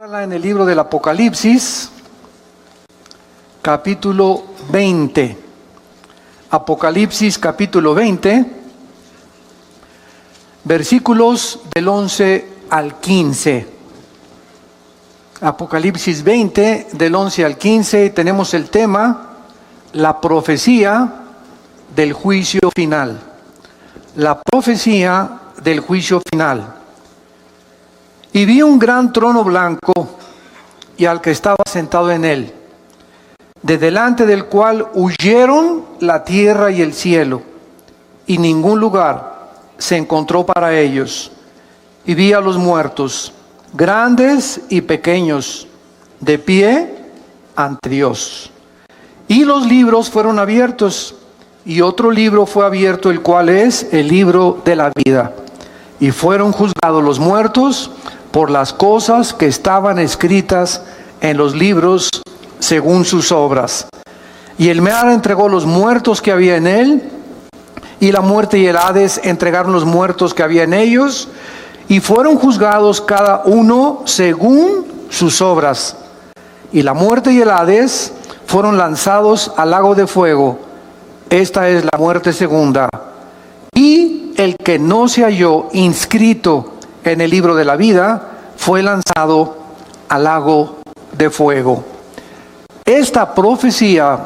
En el libro del Apocalipsis, capítulo 20. Apocalipsis, capítulo 20, versículos del 11 al 15. Apocalipsis 20, del 11 al 15, tenemos el tema, la profecía del juicio final. La profecía del juicio final. Y vi un gran trono blanco y al que estaba sentado en él, de delante del cual huyeron la tierra y el cielo, y ningún lugar se encontró para ellos. Y vi a los muertos, grandes y pequeños, de pie ante Dios. Y los libros fueron abiertos, y otro libro fue abierto, el cual es el libro de la vida. Y fueron juzgados los muertos por las cosas que estaban escritas en los libros según sus obras. Y el mar entregó los muertos que había en él, y la muerte y el Hades entregaron los muertos que había en ellos, y fueron juzgados cada uno según sus obras. Y la muerte y el Hades fueron lanzados al lago de fuego. Esta es la muerte segunda. Y el que no se halló inscrito en el libro de la vida fue lanzado al lago de fuego. Esta profecía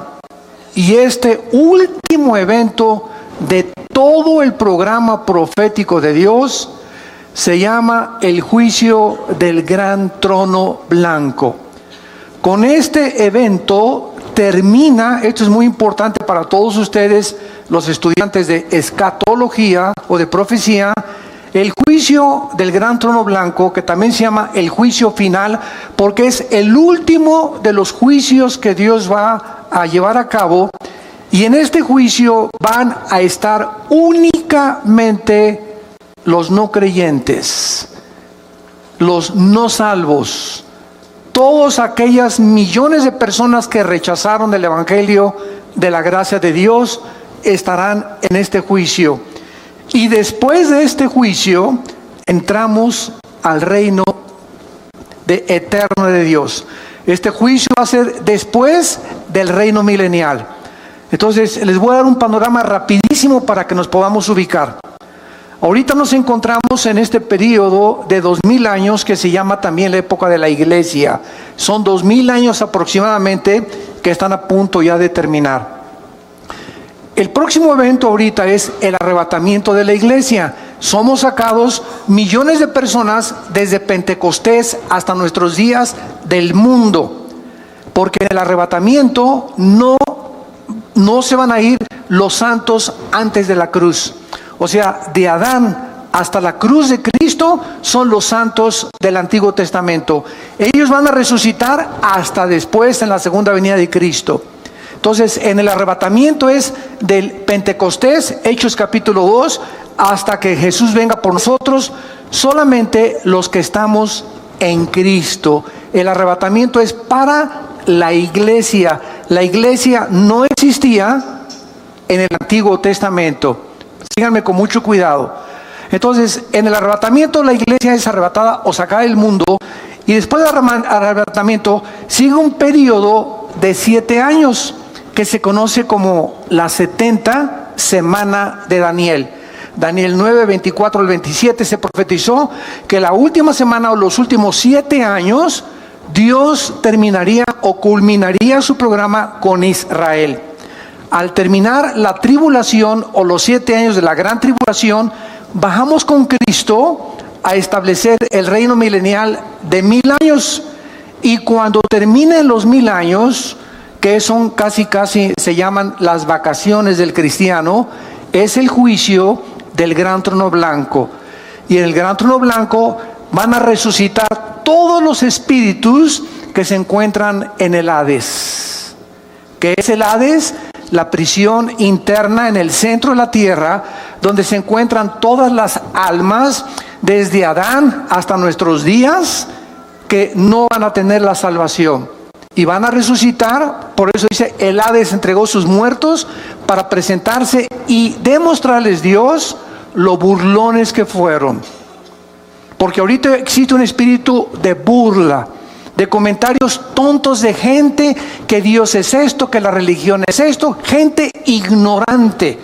y este último evento de todo el programa profético de Dios se llama el juicio del gran trono blanco. Con este evento termina, esto es muy importante para todos ustedes, los estudiantes de escatología o de profecía, el juicio del gran trono blanco, que también se llama el juicio final, porque es el último de los juicios que Dios va a llevar a cabo. Y en este juicio van a estar únicamente los no creyentes, los no salvos, todas aquellas millones de personas que rechazaron el evangelio de la gracia de Dios estarán en este juicio. Y después de este juicio entramos al reino eterno de Dios. Este juicio va a ser después del reino milenial. Entonces les voy a dar un panorama rapidísimo para que nos podamos ubicar. Ahorita nos encontramos en este periodo de 2000 años que se llama también la época de la iglesia. Son 2000 años aproximadamente que están a punto ya de terminar. El próximo evento ahorita es el arrebatamiento de la iglesia. Somos sacados millones de personas desde Pentecostés hasta nuestros días del mundo. Porque en el arrebatamiento no se van a ir los santos antes de la cruz. O sea, de Adán hasta la cruz de Cristo son los santos del Antiguo Testamento. Ellos van a resucitar hasta después en la segunda venida de Cristo. Entonces, en el arrebatamiento es del Pentecostés, Hechos capítulo 2, hasta que Jesús venga por nosotros, solamente los que estamos en Cristo. El arrebatamiento es para la iglesia. La iglesia no existía en el Antiguo Testamento. Síganme con mucho cuidado. Entonces, en el arrebatamiento la iglesia es arrebatada o sacada del mundo, y después del arrebatamiento sigue un periodo de 7 años que se conoce como la 70 semana de Daniel. Daniel 9, 24 al 27 se profetizó que la última semana o los últimos 7 años Dios terminaría o culminaría su programa con Israel. Al terminar la tribulación o los 7 años de la gran tribulación, bajamos con Cristo a establecer el reino milenial de 1000 años. Y cuando terminen los 1000 años, que son casi se llaman las vacaciones del cristiano, es el juicio del gran trono blanco. Y en el gran trono blanco van a resucitar todos los espíritus que se encuentran en el Hades. ¿Qué es el Hades? La prisión interna en el centro de la tierra, donde se encuentran todas las almas, desde Adán hasta nuestros días, que no van a tener la salvación. Y van a resucitar, por eso dice, el Hades entregó sus muertos para presentarse y demostrarles Dios lo burlones que fueron. Porque ahorita existe un espíritu de burla. de comentarios tontos de gente que Dios es esto, que la religión es esto, gente ignorante,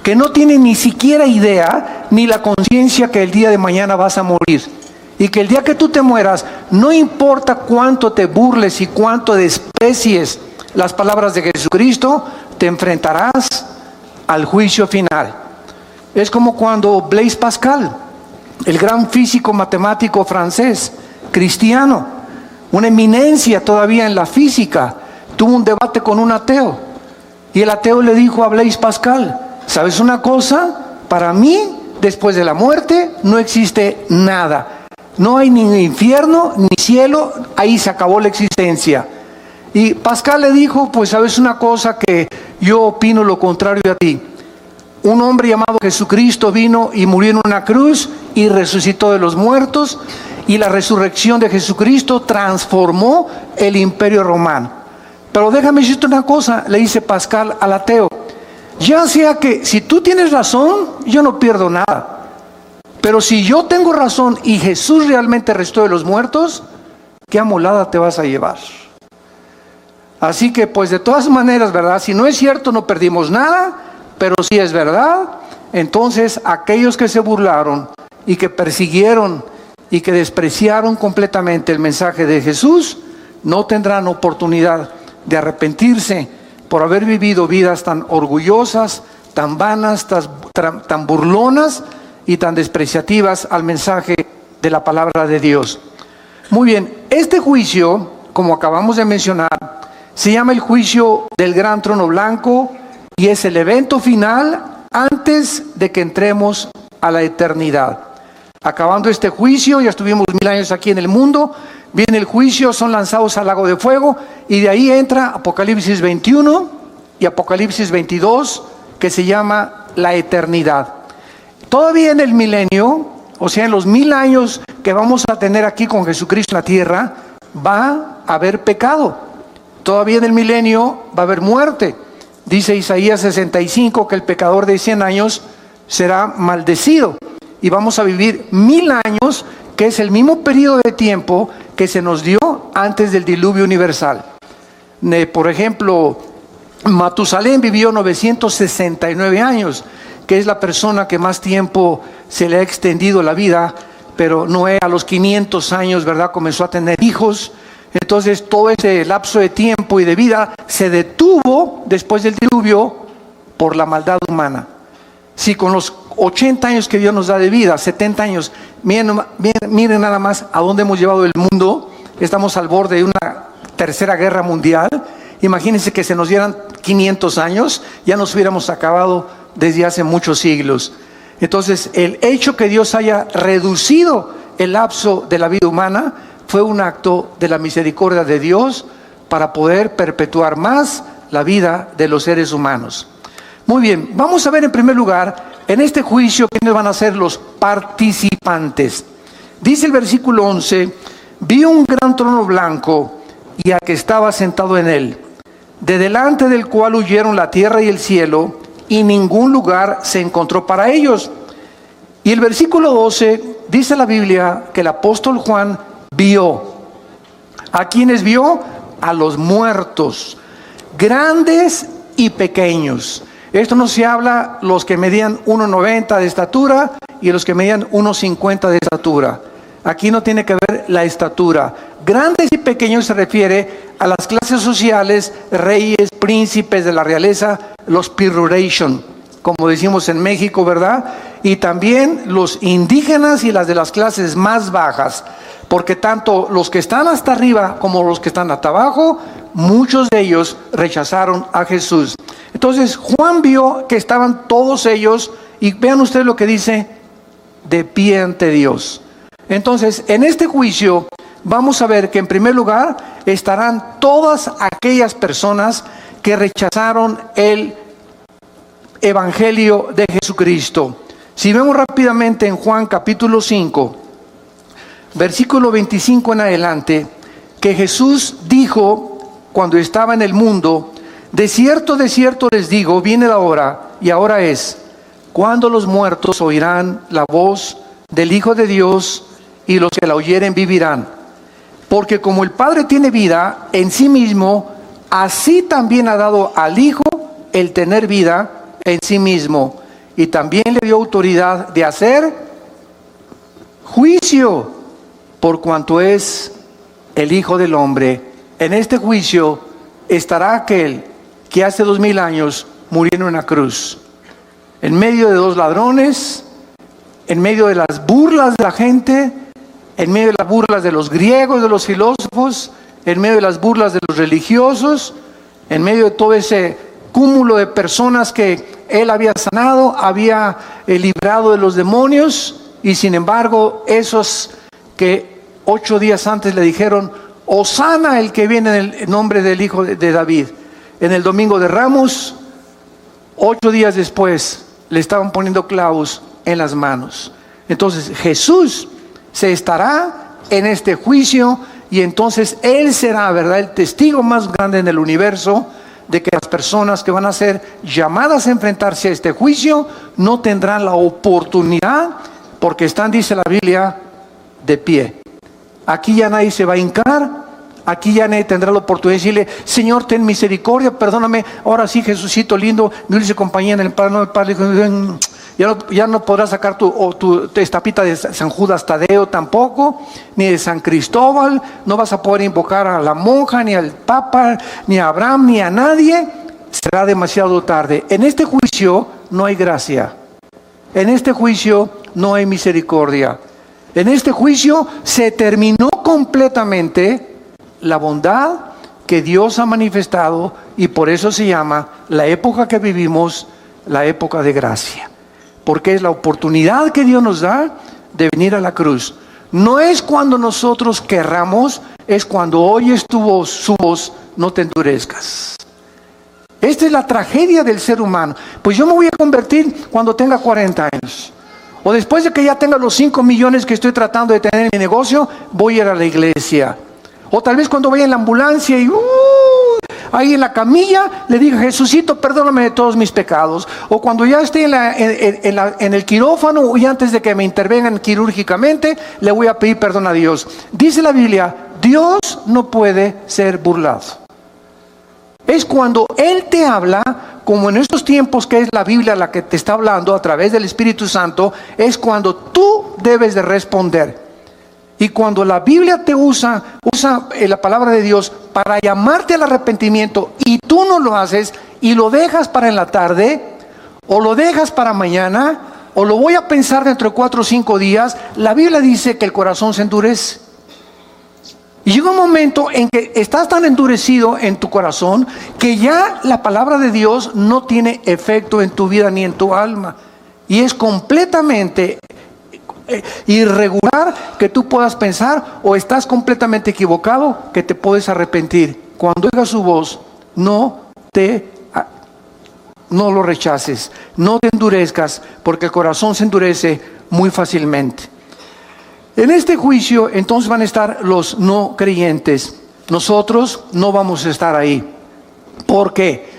que no tiene ni siquiera idea ni la conciencia que el día de mañana vas a morir. Y que el día que tú te mueras, no importa cuánto te burles y cuánto desprecies las palabras de Jesucristo, te enfrentarás al juicio final. Es como cuando Blaise Pascal, el gran físico matemático francés, cristiano, una eminencia todavía en la física, tuvo un debate con un ateo. Y el ateo le dijo a Blaise Pascal: ¿sabes una cosa? Para mí, después de la muerte, no existe nada. No hay ni infierno ni cielo, ahí se acabó la existencia. Y Pascal le dijo: pues sabes una cosa, que yo opino lo contrario a ti. Un hombre llamado Jesucristo vino y murió en una cruz y resucitó de los muertos, y la resurrección de Jesucristo transformó el imperio romano. Pero déjame decirte una cosa, le dice Pascal al ateo: ya sea que si tú tienes razón, yo no pierdo nada. Pero si yo tengo razón y Jesús realmente resucitó de los muertos, ¿qué amolada te vas a llevar? Así que pues de todas maneras, ¿verdad? Si no es cierto, no perdimos nada, pero si es verdad, entonces aquellos que se burlaron y que persiguieron y que despreciaron completamente el mensaje de Jesús, no tendrán oportunidad de arrepentirse por haber vivido vidas tan orgullosas, tan vanas, tan burlonas y tan despreciativas al mensaje de la palabra de Dios. Muy bien, este juicio, como acabamos de mencionar, se llama el juicio del gran trono blanco y es el evento final antes de que entremos a la eternidad. Acabando este juicio, ya estuvimos 1000 años aquí en el mundo, viene el juicio, son lanzados al lago de fuego, y de ahí entra Apocalipsis 21 y Apocalipsis 22, que se llama la eternidad. Todavía en el milenio, o sea, en los 1000 años que vamos a tener aquí con Jesucristo en la tierra, va a haber pecado. Todavía en el milenio va a haber muerte. Dice Isaías 65 que el pecador de 100 años será maldecido. Y vamos a vivir 1000 años, que es el mismo periodo de tiempo que se nos dio antes del diluvio universal. Por ejemplo, Matusalén vivió 969 años, que es la persona que más tiempo se le ha extendido la vida, pero Noé a los 500 años, ¿verdad?, comenzó a tener hijos. Entonces todo ese lapso de tiempo y de vida se detuvo después del diluvio por la maldad humana. Si con los 80 años que Dios nos da de vida, 70 años, miren nada más a dónde hemos llevado el mundo. Estamos al borde de una tercera guerra mundial. Imagínense que se nos dieran 500 años, ya nos hubiéramos acabado desde hace muchos siglos. Entonces, el hecho que Dios haya reducido el lapso de la vida humana fue un acto de la misericordia de Dios para poder perpetuar más la vida de los seres humanos. Muy bien, vamos a ver en primer lugar, en este juicio, quiénes van a ser los participantes. Dice el versículo 11: vi un gran trono blanco y al que estaba sentado en él, de delante del cual huyeron la tierra y el cielo, y ningún lugar se encontró para ellos. Y el versículo 12, dice la Biblia que el apóstol Juan vio. ¿A quiénes vio? A los muertos, grandes y pequeños. Esto no se habla los que medían 1,90 de estatura y los que medían 1,50 de estatura. Aquí no tiene que ver la estatura. Grandes y pequeños se refiere a las clases sociales, reyes, príncipes de la realeza, los peroration, como decimos en México, ¿verdad? Y también los indígenas y las de las clases más bajas, porque tanto los que están hasta arriba como los que están hasta abajo, muchos de ellos rechazaron a Jesús. Entonces Juan vio que estaban todos ellos, y vean ustedes lo que dice, de pie ante Dios. Entonces, en este juicio vamos a ver que en primer lugar estarán todas aquellas personas que rechazaron el evangelio de Jesucristo. Si vemos rápidamente en Juan capítulo 5, versículo 25 en adelante, que Jesús dijo cuando estaba en el mundo: de cierto les digo, viene la hora, y ahora es, cuando los muertos oirán la voz del Hijo de Dios, y los que la oyeren vivirán. Porque como el Padre tiene vida en sí mismo, así también ha dado al Hijo el tener vida en sí mismo. Y también le dio autoridad de hacer juicio por cuanto es el Hijo del Hombre. En este juicio estará aquel que hace 2000 años murió en una cruz, en medio de dos ladrones, en medio de las burlas de la gente, en medio de las burlas de los griegos, de los filósofos, en medio de las burlas de los religiosos, en medio de todo ese cúmulo de personas que él había sanado, había librado de los demonios, y sin embargo esos que 8 días antes le dijeron: Hosana el que viene en el nombre del Hijo de David, en el domingo de Ramos, 8 días después le estaban poniendo clavos en las manos. Entonces Jesús se estará en este juicio, y entonces Él será, ¿verdad?, el testigo más grande en el universo de que las personas que van a ser llamadas a enfrentarse a este juicio no tendrán la oportunidad, porque están, dice la Biblia, de pie. Aquí ya nadie se va a hincar, aquí ya nadie tendrá la oportunidad de decirle: Señor, ten misericordia, perdóname, ahora sí, Jesucito lindo, mi dulce compañía en el Padre, ya no podrás sacar tu estapita de San Judas Tadeo tampoco, ni de San Cristóbal, no vas a poder invocar a la monja, ni al Papa, ni a Abraham, ni a nadie. Será demasiado tarde. En este juicio no hay gracia, en este juicio no hay misericordia, en este juicio se terminó completamente la bondad que Dios ha manifestado, y por eso se llama la época que vivimos la época de gracia, porque es la oportunidad que Dios nos da de venir a la cruz. No es cuando nosotros querramos, es cuando oyes su voz, no te endurezcas. Esta es la tragedia del ser humano. Pues yo me voy a convertir cuando tenga 40 años. O después de que ya tenga los 5 millones que estoy tratando de tener en mi negocio, voy a ir a la iglesia. O tal vez cuando vaya en la ambulancia y ahí en la camilla le diga: Jesucito, perdóname de todos mis pecados. O cuando ya esté en el quirófano y antes de que me intervengan quirúrgicamente, le voy a pedir perdón a Dios. Dice la Biblia: Dios no puede ser burlado. Es cuando Él te habla, como en estos tiempos que es la Biblia la que te está hablando a través del Espíritu Santo, es cuando tú debes de responder. Y cuando la Biblia te usa la palabra de Dios para llamarte al arrepentimiento, y tú no lo haces y lo dejas para en la tarde, o lo dejas para mañana, o lo voy a pensar dentro de 4 o 5 días, la Biblia dice que el corazón se endurece. Y llega un momento en que estás tan endurecido en tu corazón que ya la palabra de Dios no tiene efecto en tu vida ni en tu alma. Y es completamente irregular que tú puedas pensar, o estás completamente equivocado que te puedes arrepentir. Cuando oigas su voz, no lo rechaces, no te endurezcas, porque el corazón se endurece muy fácilmente. En este juicio entonces van a estar los no creyentes. Nosotros no vamos a estar ahí. ¿Por qué?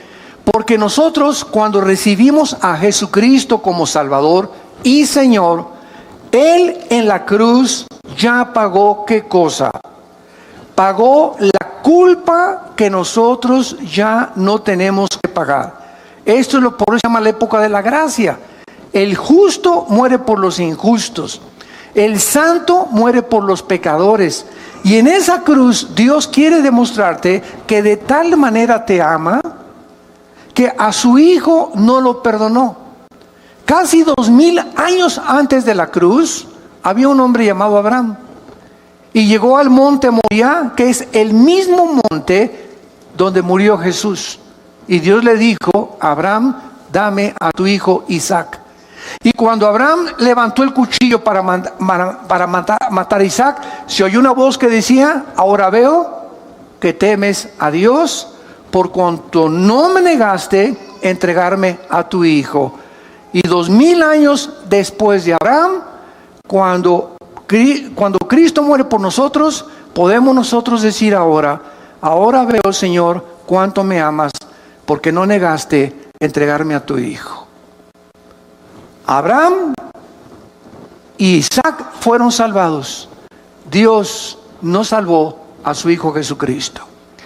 Porque nosotros, cuando recibimos a Jesucristo como Salvador y Señor, Él en la cruz ya pagó, ¿qué cosa? Pagó la culpa que nosotros ya no tenemos que pagar. Esto es por eso se llama la época de la gracia. El justo muere por los injustos. El santo muere por los pecadores. Y en esa cruz Dios quiere demostrarte que de tal manera te ama que a su Hijo no lo perdonó. Casi 2000 años antes de la cruz había un hombre llamado Abraham, y llegó al monte Moriah, que es el mismo monte donde murió Jesús. Y Dios le dijo: Abraham, dame a tu hijo Isaac. Y cuando Abraham levantó el cuchillo para matar a Isaac, se oyó una voz que decía: ahora veo que temes a Dios, por cuanto no me negaste entregarme a tu hijo. Y 2000 años después de Abraham, cuando Cristo muere por nosotros, podemos nosotros decir ahora veo, Señor, cuánto me amas, porque no negaste entregarme a tu hijo. Abraham y Isaac fueron salvados. Dios no salvó a su Hijo Jesucristo.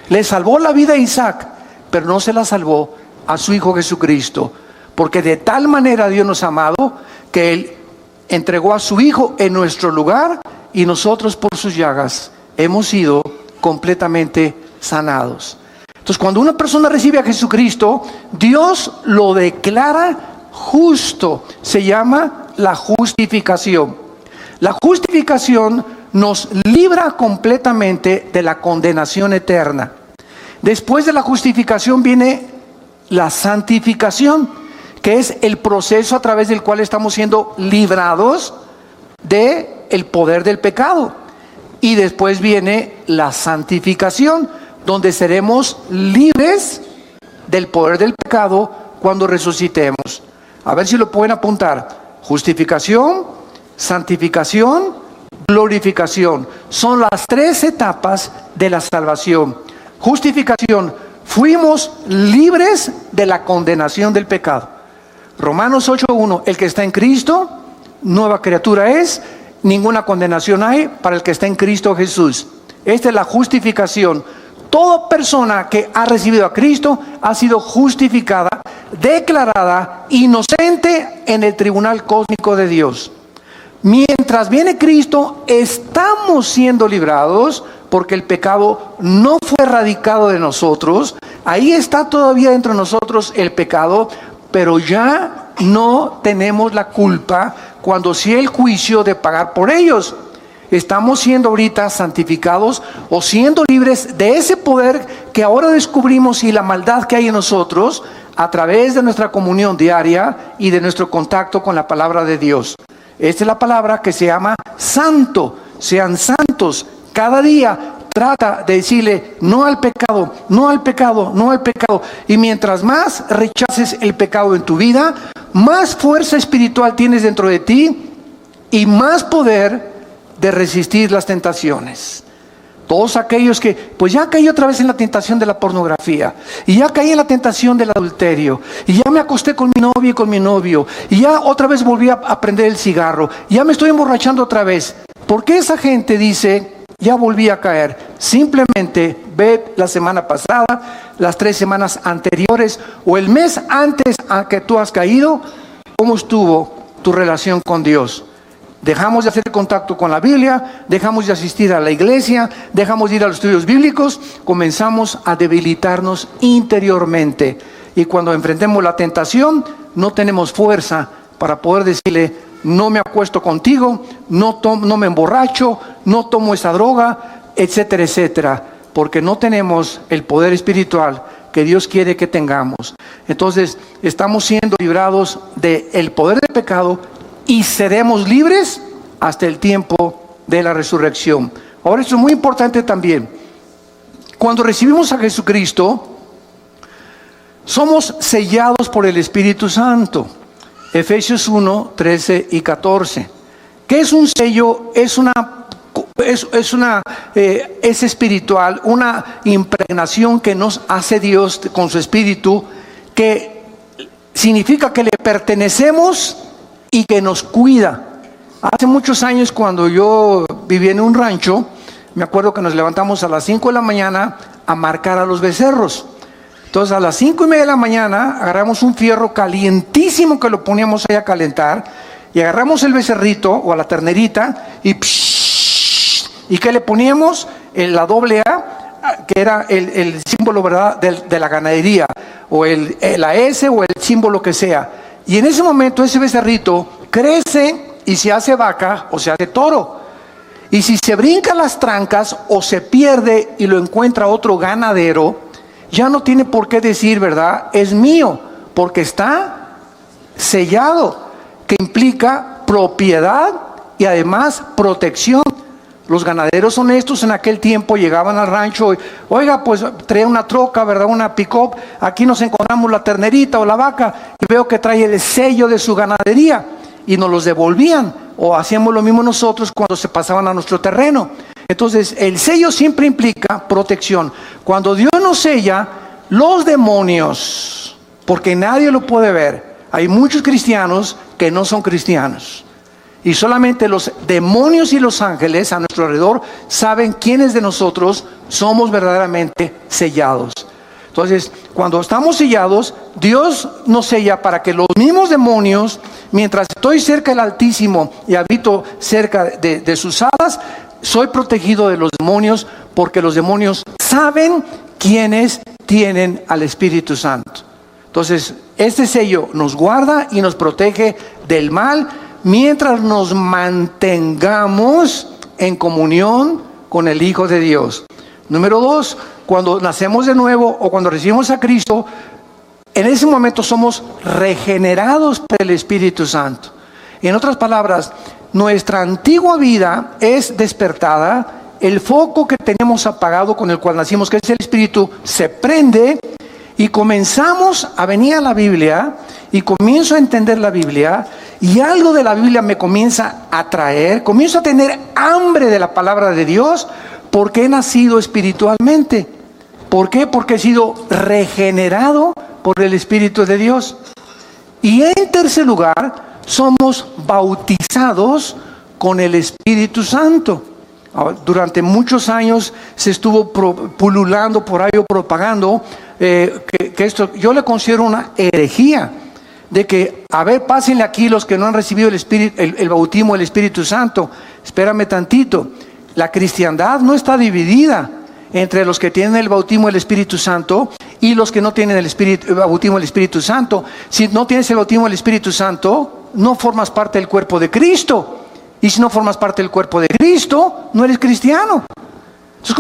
Le salvó la vida a Isaac, pero no se la salvó a su Hijo Jesucristo. Porque de tal manera Dios nos ha amado que Él entregó a su Hijo en nuestro lugar y nosotros por sus llagas hemos sido completamente sanados. Entonces, cuando una persona recibe a Jesucristo, Dios lo declara justo. Se llama la justificación. La justificación nos libra completamente de la condenación eterna. Después de la justificación viene la santificación, que es el proceso a través del cual estamos siendo librados del poder del pecado. Y después viene la santificación, donde seremos libres del poder del pecado cuando resucitemos. A ver si lo pueden apuntar. Justificación, santificación, glorificación. Son las tres etapas de la salvación. Justificación, fuimos libres de la condenación del pecado. Romanos 8:1, el que está en Cristo, nueva criatura es, ninguna condenación hay para el que está en Cristo Jesús. Esta es la justificación. Toda persona que ha recibido a Cristo ha sido justificada, declarada inocente en el tribunal cósmico de Dios. Mientras viene Cristo, estamos siendo librados porque el pecado no fue erradicado de nosotros. Ahí está todavía dentro de nosotros el pecado, pero ya no tenemos la culpa cuando sí el juicio de pagar por ellos. Estamos siendo ahorita santificados o siendo libres de ese poder que ahora descubrimos y la maldad que hay en nosotros a través de nuestra comunión diaria y de nuestro contacto con la palabra de Dios. Esta es la palabra que se llama santo. Sean santos. Cada día trata de decirle no al pecado, no al pecado, no al pecado. Y mientras más rechaces el pecado en tu vida, más fuerza espiritual tienes dentro de ti y más poder de resistir las tentaciones. Todos aquellos que, pues ya caí otra vez en la tentación de la pornografía, y ya caí en la tentación del adulterio, y ya me acosté con mi novia y con mi novio, y ya otra vez volví a prender el cigarro, y ya me estoy emborrachando otra vez. ¿Por qué esa gente dice, ya volví a caer? Simplemente ve la semana pasada, las 3 semanas anteriores, o el mes antes a que tú has caído, cómo estuvo tu relación con Dios. Dejamos de hacer contacto con la Biblia, dejamos de asistir a la iglesia, dejamos de ir a los estudios bíblicos, comenzamos a debilitarnos interiormente. Y cuando enfrentemos la tentación, no tenemos fuerza para poder decirle, no me acuesto contigo, no me emborracho, no tomo esa droga, etcétera, etcétera. Porque no tenemos el poder espiritual que Dios quiere que tengamos. Entonces, estamos siendo librados del poder del pecado y seremos libres hasta el tiempo de la resurrección. Ahora, esto es muy importante también. Cuando recibimos a Jesucristo, somos sellados por el Espíritu Santo. Efesios 1, 13 y 14. ¿Qué es un sello? Es espiritual, una impregnación que nos hace Dios con su Espíritu, que significa que le pertenecemos y que nos cuida. Hace muchos años, cuando yo vivía en un rancho, me acuerdo que nos levantamos a las 5 de la mañana a marcar a los becerros. Entonces, a las 5:30 de la mañana agarramos un fierro calientísimo que lo poníamos ahí a calentar, y agarramos el becerrito o a la ternerita y ¿y qué le poníamos? La doble A, que era el símbolo, ¿verdad?, de la ganadería, o la S o el símbolo que sea. Y en ese momento ese becerrito crece y se hace vaca o se hace toro. Y si se brinca las trancas o se pierde y lo encuentra otro ganadero, ya no tiene por qué decir, ¿verdad?, es mío, porque está sellado, que implica propiedad y además protección. Los ganaderos honestos en aquel tiempo llegaban al rancho, oiga, pues traía una troca, ¿verdad?, una pick-up, aquí nos encontramos la ternerita o la vaca, y veo que trae el sello de su ganadería, y nos los devolvían, o hacíamos lo mismo nosotros cuando se pasaban a nuestro terreno. Entonces, el sello siempre implica protección. Cuando Dios nos sella, los demonios, porque nadie lo puede ver, hay muchos cristianos que no son cristianos, Y solamente los demonios y los ángeles a nuestro alrededor saben quiénes de nosotros somos verdaderamente sellados. Entonces, cuando estamos sellados, Dios nos sella para que los mismos demonios, mientras estoy cerca del Altísimo y habito cerca de sus alas, soy protegido de los demonios, porque los demonios saben quiénes tienen al Espíritu Santo. Entonces, este sello nos guarda y nos protege del mal, mientras nos mantengamos en comunión con el Hijo de Dios. Número 2, cuando nacemos de nuevo o cuando recibimos a Cristo, en ese momento somos regenerados por el Espíritu Santo. En otras palabras, nuestra antigua vida es despertada, el foco que tenemos apagado con el cual nacimos, que es el Espíritu, se prende y comenzamos a venir a la Biblia y comienzo a entender la Biblia y algo de la Biblia me comienza a atraer, comienzo a tener hambre de la palabra de Dios porque he nacido espiritualmente. ¿Por qué? Porque he sido regenerado por el Espíritu de Dios. Y en tercer lugar, somos bautizados con el Espíritu Santo. Durante muchos años se estuvo pululando por ahí o propagando que esto yo le considero una herejía, de que, a ver, pásenle aquí los que no han recibido el bautismo del Espíritu Santo. Espérame tantito, la cristiandad no está dividida entre los que tienen el bautismo del Espíritu Santo y los que no tienen el bautismo del Espíritu Santo. Si no tienes el bautismo del Espíritu Santo, no formas parte del cuerpo de Cristo. Y si no formas parte del cuerpo de Cristo, no eres cristiano. Entonces,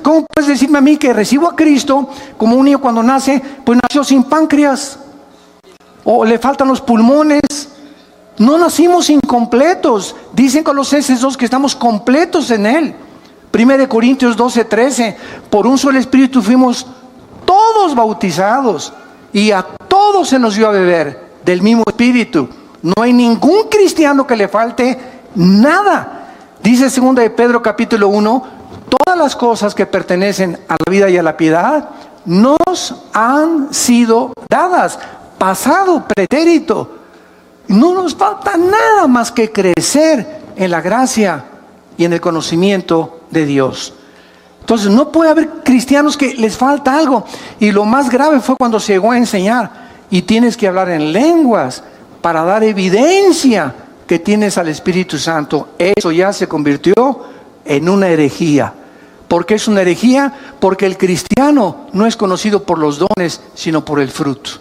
¿cómo puedes decirme a mí que recibo a Cristo como un niño cuando nace, pues nació sin páncreas? O le faltan los pulmones. No nacimos incompletos. Dicen Colosenses 2 que estamos completos en Él. 1 Corintios 12:13, por un solo Espíritu fuimos todos bautizados y a todos se nos dio a beber del mismo Espíritu. No hay ningún cristiano que le falte nada. Dice 2 de Pedro capítulo 1, todas las cosas que pertenecen a la vida y a la piedad nos han sido dadas, pasado, pretérito. No nos falta nada más que crecer en la gracia y en el conocimiento de Dios. Entonces no puede haber cristianos que les falta algo. Y lo más grave fue cuando se llegó a enseñar y tienes que hablar en lenguas para dar evidencia que tienes al Espíritu Santo. Eso ya se convirtió en una herejía. ¿Por qué es una herejía? Porque el cristiano no es conocido por los dones, sino por el fruto.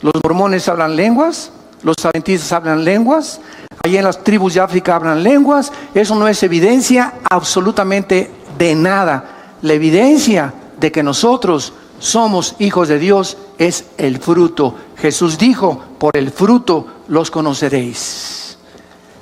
Los mormones hablan lenguas, los adventistas hablan lenguas, allá en las tribus de África hablan lenguas. Eso no es evidencia absolutamente de nada. La evidencia de que nosotros somos hijos de Dios es el fruto. Jesús dijo, por el fruto los conoceréis,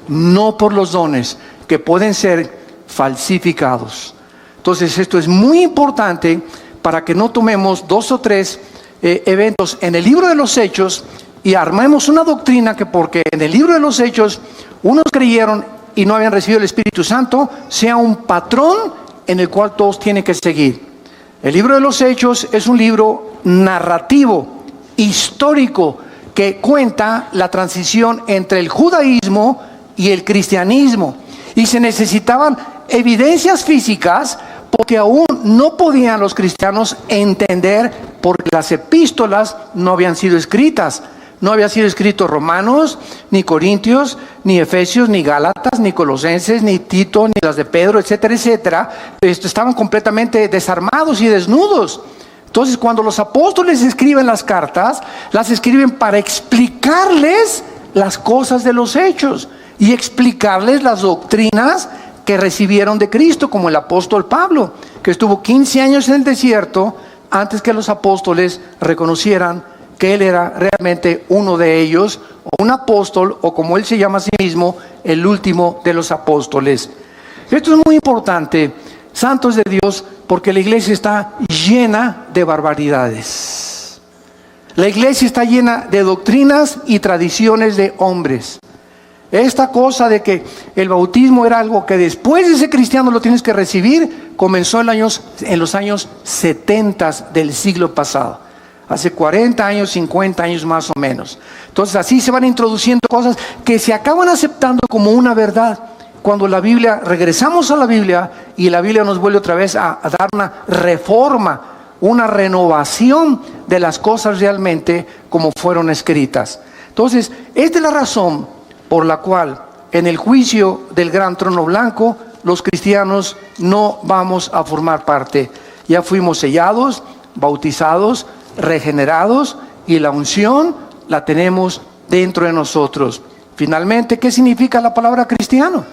no por los dones que pueden ser falsificados. Entonces esto es muy importante para que no tomemos 2 o 3 eventos en el libro de los Hechos y armemos una doctrina que porque en el libro de los Hechos unos creyeron y no habían recibido el Espíritu Santo, sea un patrón en el cual todos tienen que seguir. El libro de los Hechos es un libro narrativo, histórico, que cuenta la transición entre el judaísmo y el cristianismo. Y se necesitaban evidencias físicas porque aún no podían los cristianos entender, porque las epístolas no habían sido escritas. No había sido escrito Romanos, ni Corintios, ni Efesios, ni Gálatas, ni Colosenses, ni Tito, ni las de Pedro, etcétera, etcétera. Estaban completamente desarmados y desnudos. Entonces, cuando los apóstoles escriben las cartas, las escriben para explicarles las cosas de los hechos y explicarles las doctrinas que recibieron de Cristo, como el apóstol Pablo, que estuvo 15 años en el desierto antes que los apóstoles reconocieran que él era realmente uno de ellos, o un apóstol, o como él se llama a sí mismo, el último de los apóstoles. Esto es muy importante, santos de Dios, porque la iglesia está llena de barbaridades. La iglesia está llena de doctrinas y tradiciones de hombres. Esta cosa de que el bautismo era algo que después de ser cristiano lo tienes que recibir, comenzó en los años 70 del siglo pasado. hace 40 años, 50 años más o menos. Entonces así se van introduciendo cosas que se acaban aceptando como una verdad. Cuando la Biblia, regresamos a la Biblia y la Biblia nos vuelve otra vez a dar una reforma, una renovación de las cosas realmente como fueron escritas. Entonces, esta es la razón por la cual en el juicio del gran trono blanco, los cristianos no vamos a formar parte. Ya fuimos sellados, bautizados, regenerados, y la unción la tenemos dentro de nosotros. Finalmente, ¿qué significa la palabra cristiano?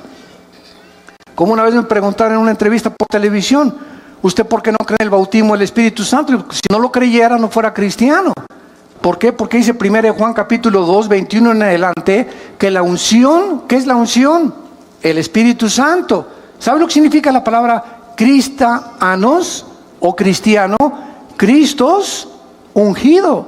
Como una vez me preguntaron en una entrevista por televisión, ¿usted por qué no cree en el bautismo del Espíritu Santo? Si no lo creyera, no fuera cristiano. ¿Por qué? Porque dice 1 Juan capítulo 2, 21 en adelante, que la unción, ¿qué es la unción? El Espíritu Santo. ¿Sabe lo que significa la palabra cristianos o cristiano? Cristos, ungido.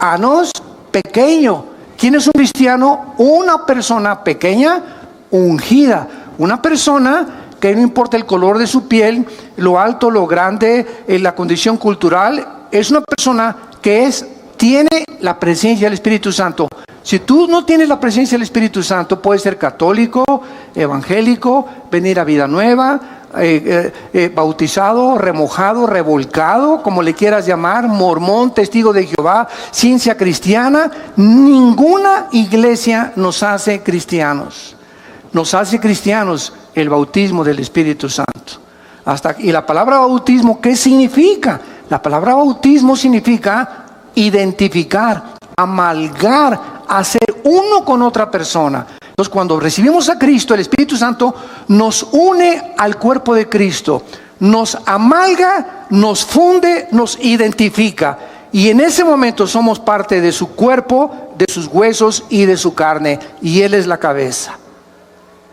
Anos, pequeño. ¿Quién es un cristiano? Una persona pequeña, ungida. Una persona que no importa el color de su piel, lo alto, lo grande, la condición cultural, es una persona que tiene la presencia del Espíritu Santo. Si tú no tienes la presencia del Espíritu Santo, puedes ser católico, evangélico, venir a Vida Nueva, bautizado, remojado, revolcado, como le quieras llamar, mormón, testigo de Jehová, ciencia cristiana. Ninguna iglesia nos hace cristianos. Nos hace cristianos el bautismo del Espíritu Santo. Y la palabra bautismo, ¿qué significa? La palabra bautismo significa identificar, amalgar, hacer uno con otra persona. Entonces, cuando recibimos a Cristo, el Espíritu Santo nos une al cuerpo de Cristo, nos amalga, nos funde, nos identifica. Y en ese momento somos parte de su cuerpo, de sus huesos y de su carne. Y Él es la cabeza.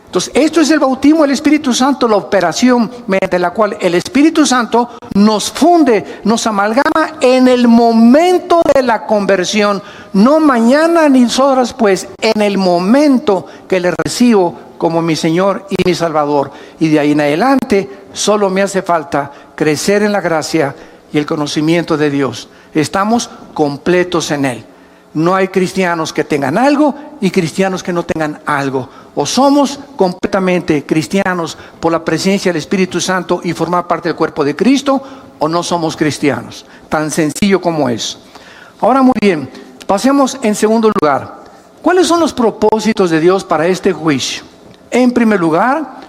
Entonces, esto es el bautismo del Espíritu Santo, la operación mediante la cual el Espíritu Santo nos funde, nos amalgama en el momento de la conversión. No mañana ni horas después, en el momento que le recibo como mi Señor y mi Salvador. Y de ahí en adelante, solo me hace falta crecer en la gracia y el conocimiento de Dios. Estamos completos en Él. No hay cristianos que tengan algo y cristianos que no tengan algo. O somos completamente cristianos por la presencia del Espíritu Santo y formar parte del cuerpo de Cristo, o no somos cristianos. Tan sencillo como es. Ahora, muy bien, pasemos en segundo lugar. ¿Cuáles son los propósitos de Dios para este juicio? En primer lugar,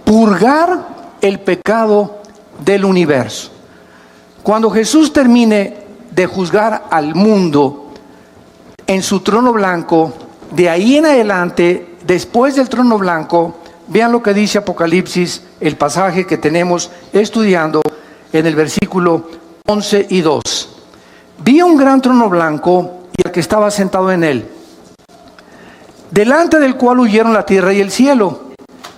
purgar el pecado del universo. Cuando Jesús termine de juzgar al mundo en su trono blanco, de ahí en adelante, después del trono blanco, vean lo que dice Apocalipsis, el pasaje que tenemos estudiando en el versículo 11 y 2. Vi un gran trono blanco y el que estaba sentado en él, delante del cual huyeron la tierra y el cielo.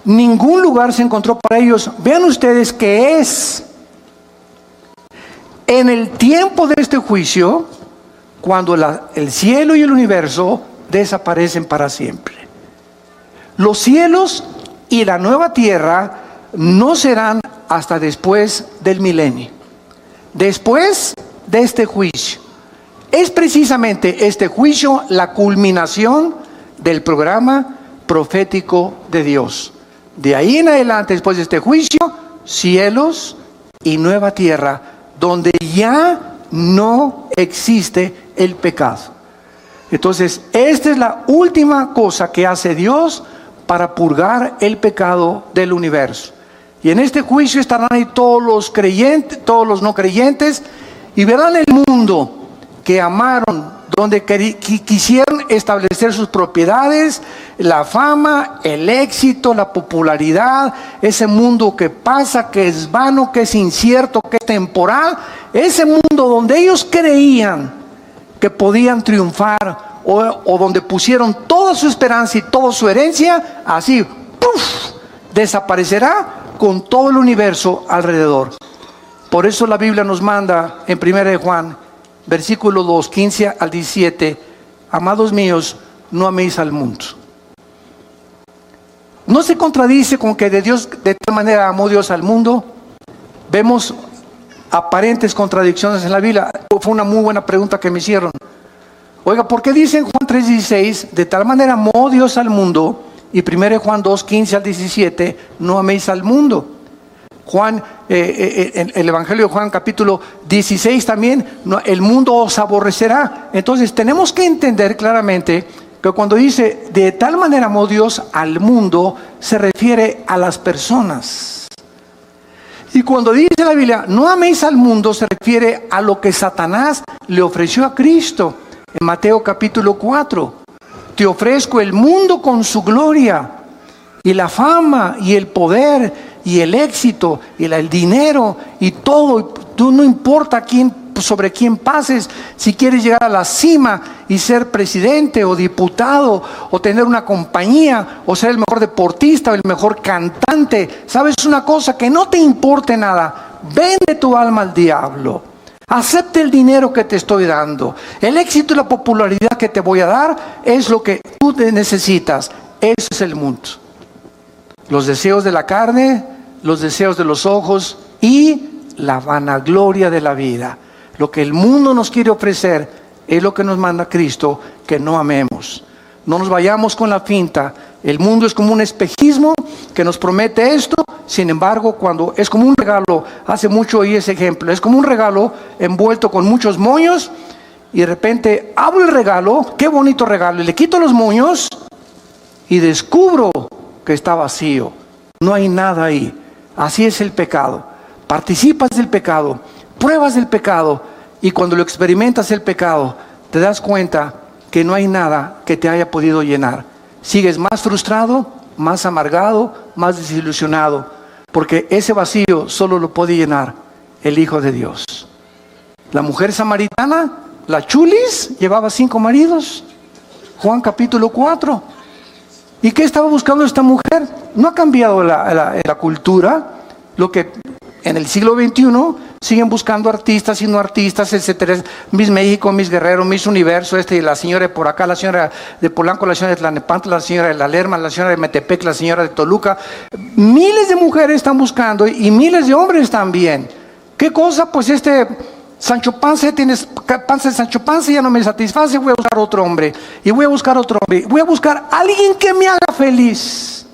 Ningún lugar se encontró para ellos. Vean ustedes que es en el tiempo de este juicio cuando el cielo y el universo desaparecen para siempre. Los cielos y la nueva tierra no serán hasta después del milenio, después de este juicio. Es precisamente este juicio la culminación del programa profético de Dios. De ahí en adelante, después de este juicio, cielos y nueva tierra, donde ya no existe el pecado. Entonces, esta es la última cosa que hace Dios para purgar el pecado del universo. Y en este juicio estarán ahí todos los creyentes, todos los no creyentes, y verán el mundo que amaron, donde quisieron establecer sus propiedades, la fama, el éxito, la popularidad, ese mundo que pasa, que es vano, que es incierto, que es temporal, ese mundo donde ellos creían que podían triunfar, o donde pusieron toda su esperanza y toda su herencia, así, ¡puf!, desaparecerá con todo el universo alrededor. Por eso la Biblia nos manda en 1 Juan, versículo 2, 15 al 17, amados míos, no améis al mundo. ¿No se contradice con que de tal manera amó Dios al mundo? Vemos aparentes contradicciones en la Biblia? Fue una muy buena pregunta que me hicieron. Oiga, ¿por qué dice en Juan 3:16, de tal manera amó Dios al mundo? Y 1 Juan 2:15 al 17, no améis al mundo. Juan, el Evangelio de Juan capítulo 16 también, no, el mundo os aborrecerá. Entonces tenemos que entender claramente que cuando dice de tal manera amó Dios al mundo, se refiere a las personas. Y cuando dice la Biblia, no améis al mundo, se refiere a lo que Satanás le ofreció a Cristo. En Mateo capítulo 4, te ofrezco el mundo con su gloria, y la fama, y el poder, y el éxito, y el dinero, y todo. Tú no importa sobre quién pases, si quieres llegar a la cima y ser presidente o diputado, o tener una compañía, o ser el mejor deportista o el mejor cantante. ¿Sabes una cosa? Que no te importe nada. Vende tu alma al diablo. Acepte el dinero que te estoy dando. El éxito y la popularidad que te voy a dar es lo que tú necesitas. Eso es el mundo. Los deseos de la carne, los deseos de los ojos y la vanagloria de la vida. Lo que el mundo nos quiere ofrecer es lo que nos manda Cristo, que no amemos. No nos vayamos con la finta. El mundo es como un espejismo que nos promete esto. Sin embargo, cuando es como un regalo, hace mucho oí ese ejemplo, es como un regalo envuelto con muchos moños, y de repente abro el regalo, qué bonito regalo, y le quito los moños y descubro que está vacío. No hay nada ahí. Así es el pecado. Participas del pecado, pruebas del pecado, y cuando lo experimentas el pecado, te das cuenta que no hay nada que te haya podido llenar. Sigues más frustrado, más amargado, más desilusionado, porque ese vacío solo lo puede llenar el Hijo de Dios. La mujer samaritana, la chulis, llevaba 5 maridos. Juan capítulo 4. ¿Y qué estaba buscando esta mujer? No ha cambiado la cultura. Lo que en el siglo XXI siguen buscando artistas y no artistas, etcétera. Miss México, Miss Guerrero, Miss Universo, y la señora de por acá, la señora de Polanco, la señora de Tlalnepantla, la señora de La Lerma, la señora de Metepec, la señora de Toluca. Miles de mujeres están buscando y miles de hombres también. ¿Qué cosa? Pues Sancho Panza, tienes panza de Sancho Panza, ya no me satisface, voy a buscar otro hombre. Y voy a buscar otro hombre. Voy a buscar a alguien que me haga feliz.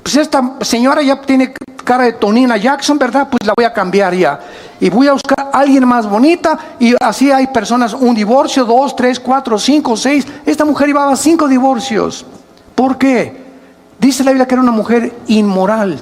Pues esta señora ya tiene cara de Tonina Jackson, ¿verdad? Pues la voy a cambiar ya. Y voy a buscar a alguien más bonita. Y así hay personas, un divorcio, 2, 3, 4, 5, 6. Esta mujer llevaba 5 divorcios. ¿Por qué? Dice la Biblia que era una mujer inmoral.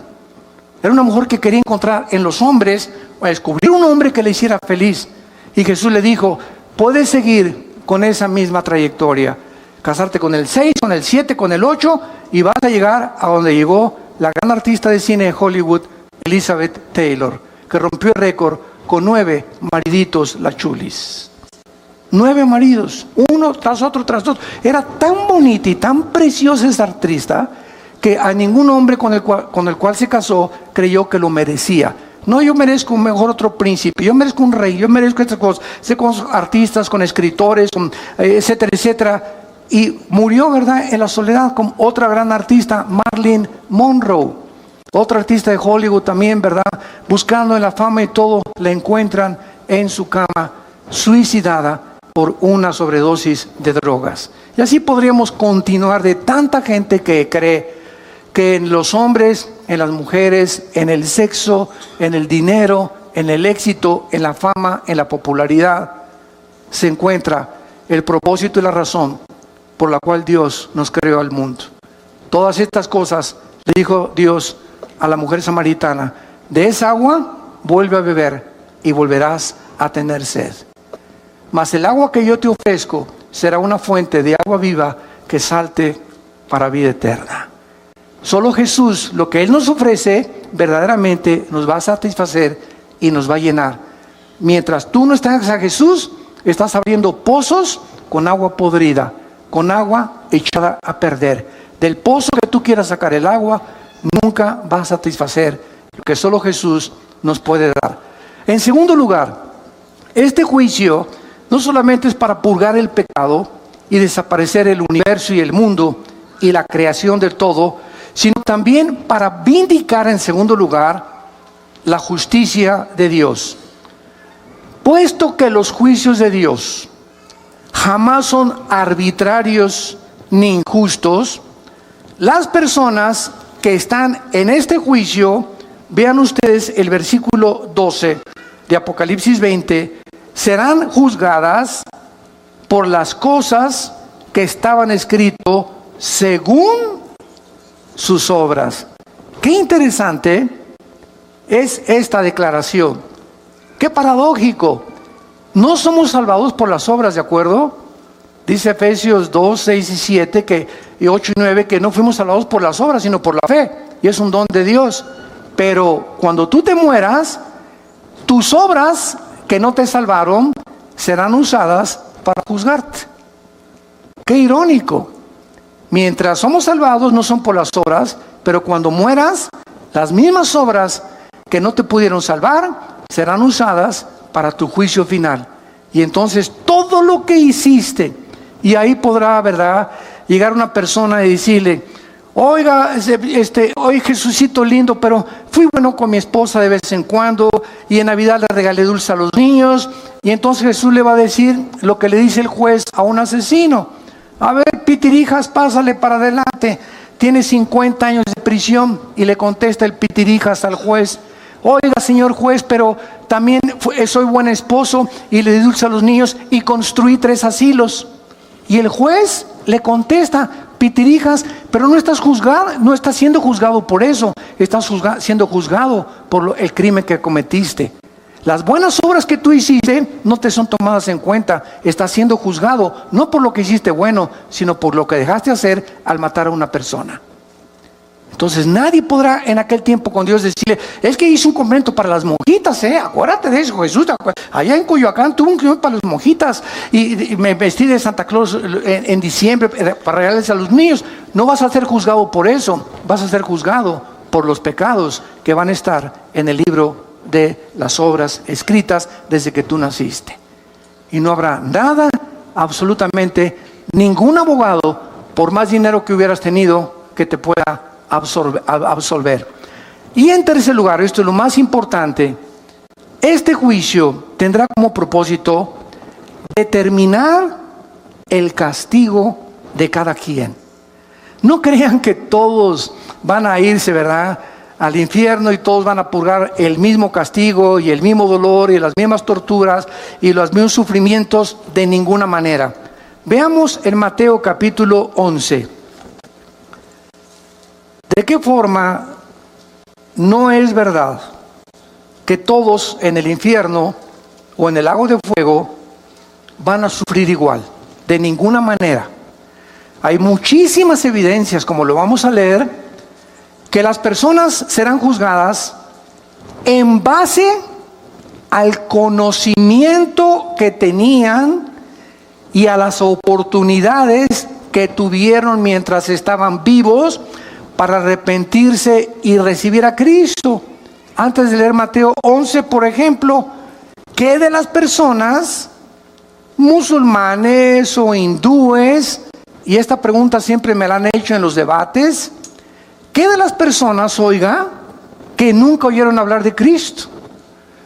Era una mujer que quería encontrar en los hombres, o descubrir un hombre que le hiciera feliz. Y Jesús le dijo, puedes seguir con esa misma trayectoria. Casarte con el 6, con el 7, con el 8, y vas a llegar a donde llegó la gran artista de cine de Hollywood, Elizabeth Taylor, que rompió el récord con 9 mariditos, la chulis. 9 maridos, uno tras otro, tras otro. Era tan bonita y tan preciosa esa artista que a ningún hombre con el cual se casó creyó que lo merecía. No, yo merezco un mejor otro príncipe, yo merezco un rey, yo merezco estas cosas. Sé con artistas, con escritores, etcétera, etcétera. Y murió, ¿verdad?, en la soledad, como otra gran artista, Marilyn Monroe. Otra artista de Hollywood también, ¿verdad? Buscando en la fama y todo, la encuentran en su cama, suicidada por una sobredosis de drogas. Y así podríamos continuar de tanta gente que cree que en los hombres, en las mujeres, en el sexo, en el dinero, en el éxito, en la fama, en la popularidad, se encuentra el propósito y la razón por la cual Dios nos creó al mundo. Todas estas cosas le dijo Dios a la mujer samaritana: de esa agua vuelve a beber y volverás a tener sed. Mas el agua que yo te ofrezco será una fuente de agua viva que salte para vida eterna. Solo Jesús, lo que Él nos ofrece, verdaderamente nos va a satisfacer y nos va a llenar. Mientras tú no estás a Jesús, estás abriendo pozos con agua podrida, con agua echada a perder. Del pozo que tú quieras sacar el agua, nunca va a satisfacer lo que solo Jesús nos puede dar. En segundo lugar, este juicio no solamente es para purgar el pecado y desaparecer el universo y el mundo y la creación del todo, sino también para vindicar, en segundo lugar, la justicia de Dios. puesto que los juicios de Dios jamás son arbitrarios ni injustos, las personas que están en este juicio, vean ustedes el versículo 12 de Apocalipsis 20, serán juzgadas por las cosas que estaban escritas según sus obras. Qué interesante es esta declaración. Qué paradójico. No somos salvados por las obras, ¿de acuerdo? Dice Efesios 2, 6 y 7, y 8 y 9, que no fuimos salvados por las obras, sino por la fe. Y es un don de Dios. Pero cuando tú te mueras, tus obras que no te salvaron serán usadas para juzgarte. Qué irónico. Mientras somos salvados no son por las obras, pero cuando mueras, las mismas obras que no te pudieron salvar serán usadas para tu juicio final. Y entonces todo lo que hiciste, y ahí podrá, ¿verdad?, llegar una persona y decirle: oiga, oye, Jesucito lindo, pero fui bueno con mi esposa de vez en cuando, y en Navidad le regalé dulce a los niños. Y entonces Jesús le va a decir lo que le dice el juez a un asesino: a ver, Pitirijas, pásale para adelante, tiene 50 años de prisión. Y le contesta el Pitirijas al juez: oiga, señor juez, pero también soy buen esposo y le di dulce a los niños y construí 3 asilos. Y el juez le contesta: Pitirijas, pero no estás juzgado, no estás siendo juzgado por eso, estás siendo juzgado por el crimen que cometiste. Las buenas obras que tú hiciste no te son tomadas en cuenta. Estás siendo juzgado no por lo que hiciste bueno, sino por lo que dejaste hacer al matar a una persona. Entonces nadie podrá en aquel tiempo con Dios decirle: es que hice un convento para las monjitas, acuérdate de eso, Jesús. Allá en Coyoacán tuve un convento para las monjitas y me vestí de Santa Claus en diciembre para regalarles a los niños. No vas a ser juzgado por eso, vas a ser juzgado por los pecados que van a estar en el libro de las obras escritas desde que tú naciste. Y no habrá nada, absolutamente ningún abogado, por más dinero que hubieras tenido, que te pueda absolver. Y en tercer lugar, esto es lo más importante, este juicio tendrá como propósito determinar el castigo de cada quien. No crean que todos van a irse, ¿verdad?, al infierno y todos van a purgar el mismo castigo y el mismo dolor y las mismas torturas y los mismos sufrimientos, de ninguna manera. Veamos en Mateo capítulo 11. ¿De qué forma no es verdad que todos en el infierno o en el lago de fuego van a sufrir igual? De ninguna manera. Hay muchísimas evidencias, como lo vamos a leer, que las personas serán juzgadas en base al conocimiento que tenían y a las oportunidades que tuvieron mientras estaban vivos para arrepentirse y recibir a Cristo. Antes de leer Mateo 11, por ejemplo, ¿qué de las personas musulmanes o hindúes? Y esta pregunta siempre me la han hecho en los debates. ¿Qué de las personas, oiga, que nunca oyeron hablar de Cristo?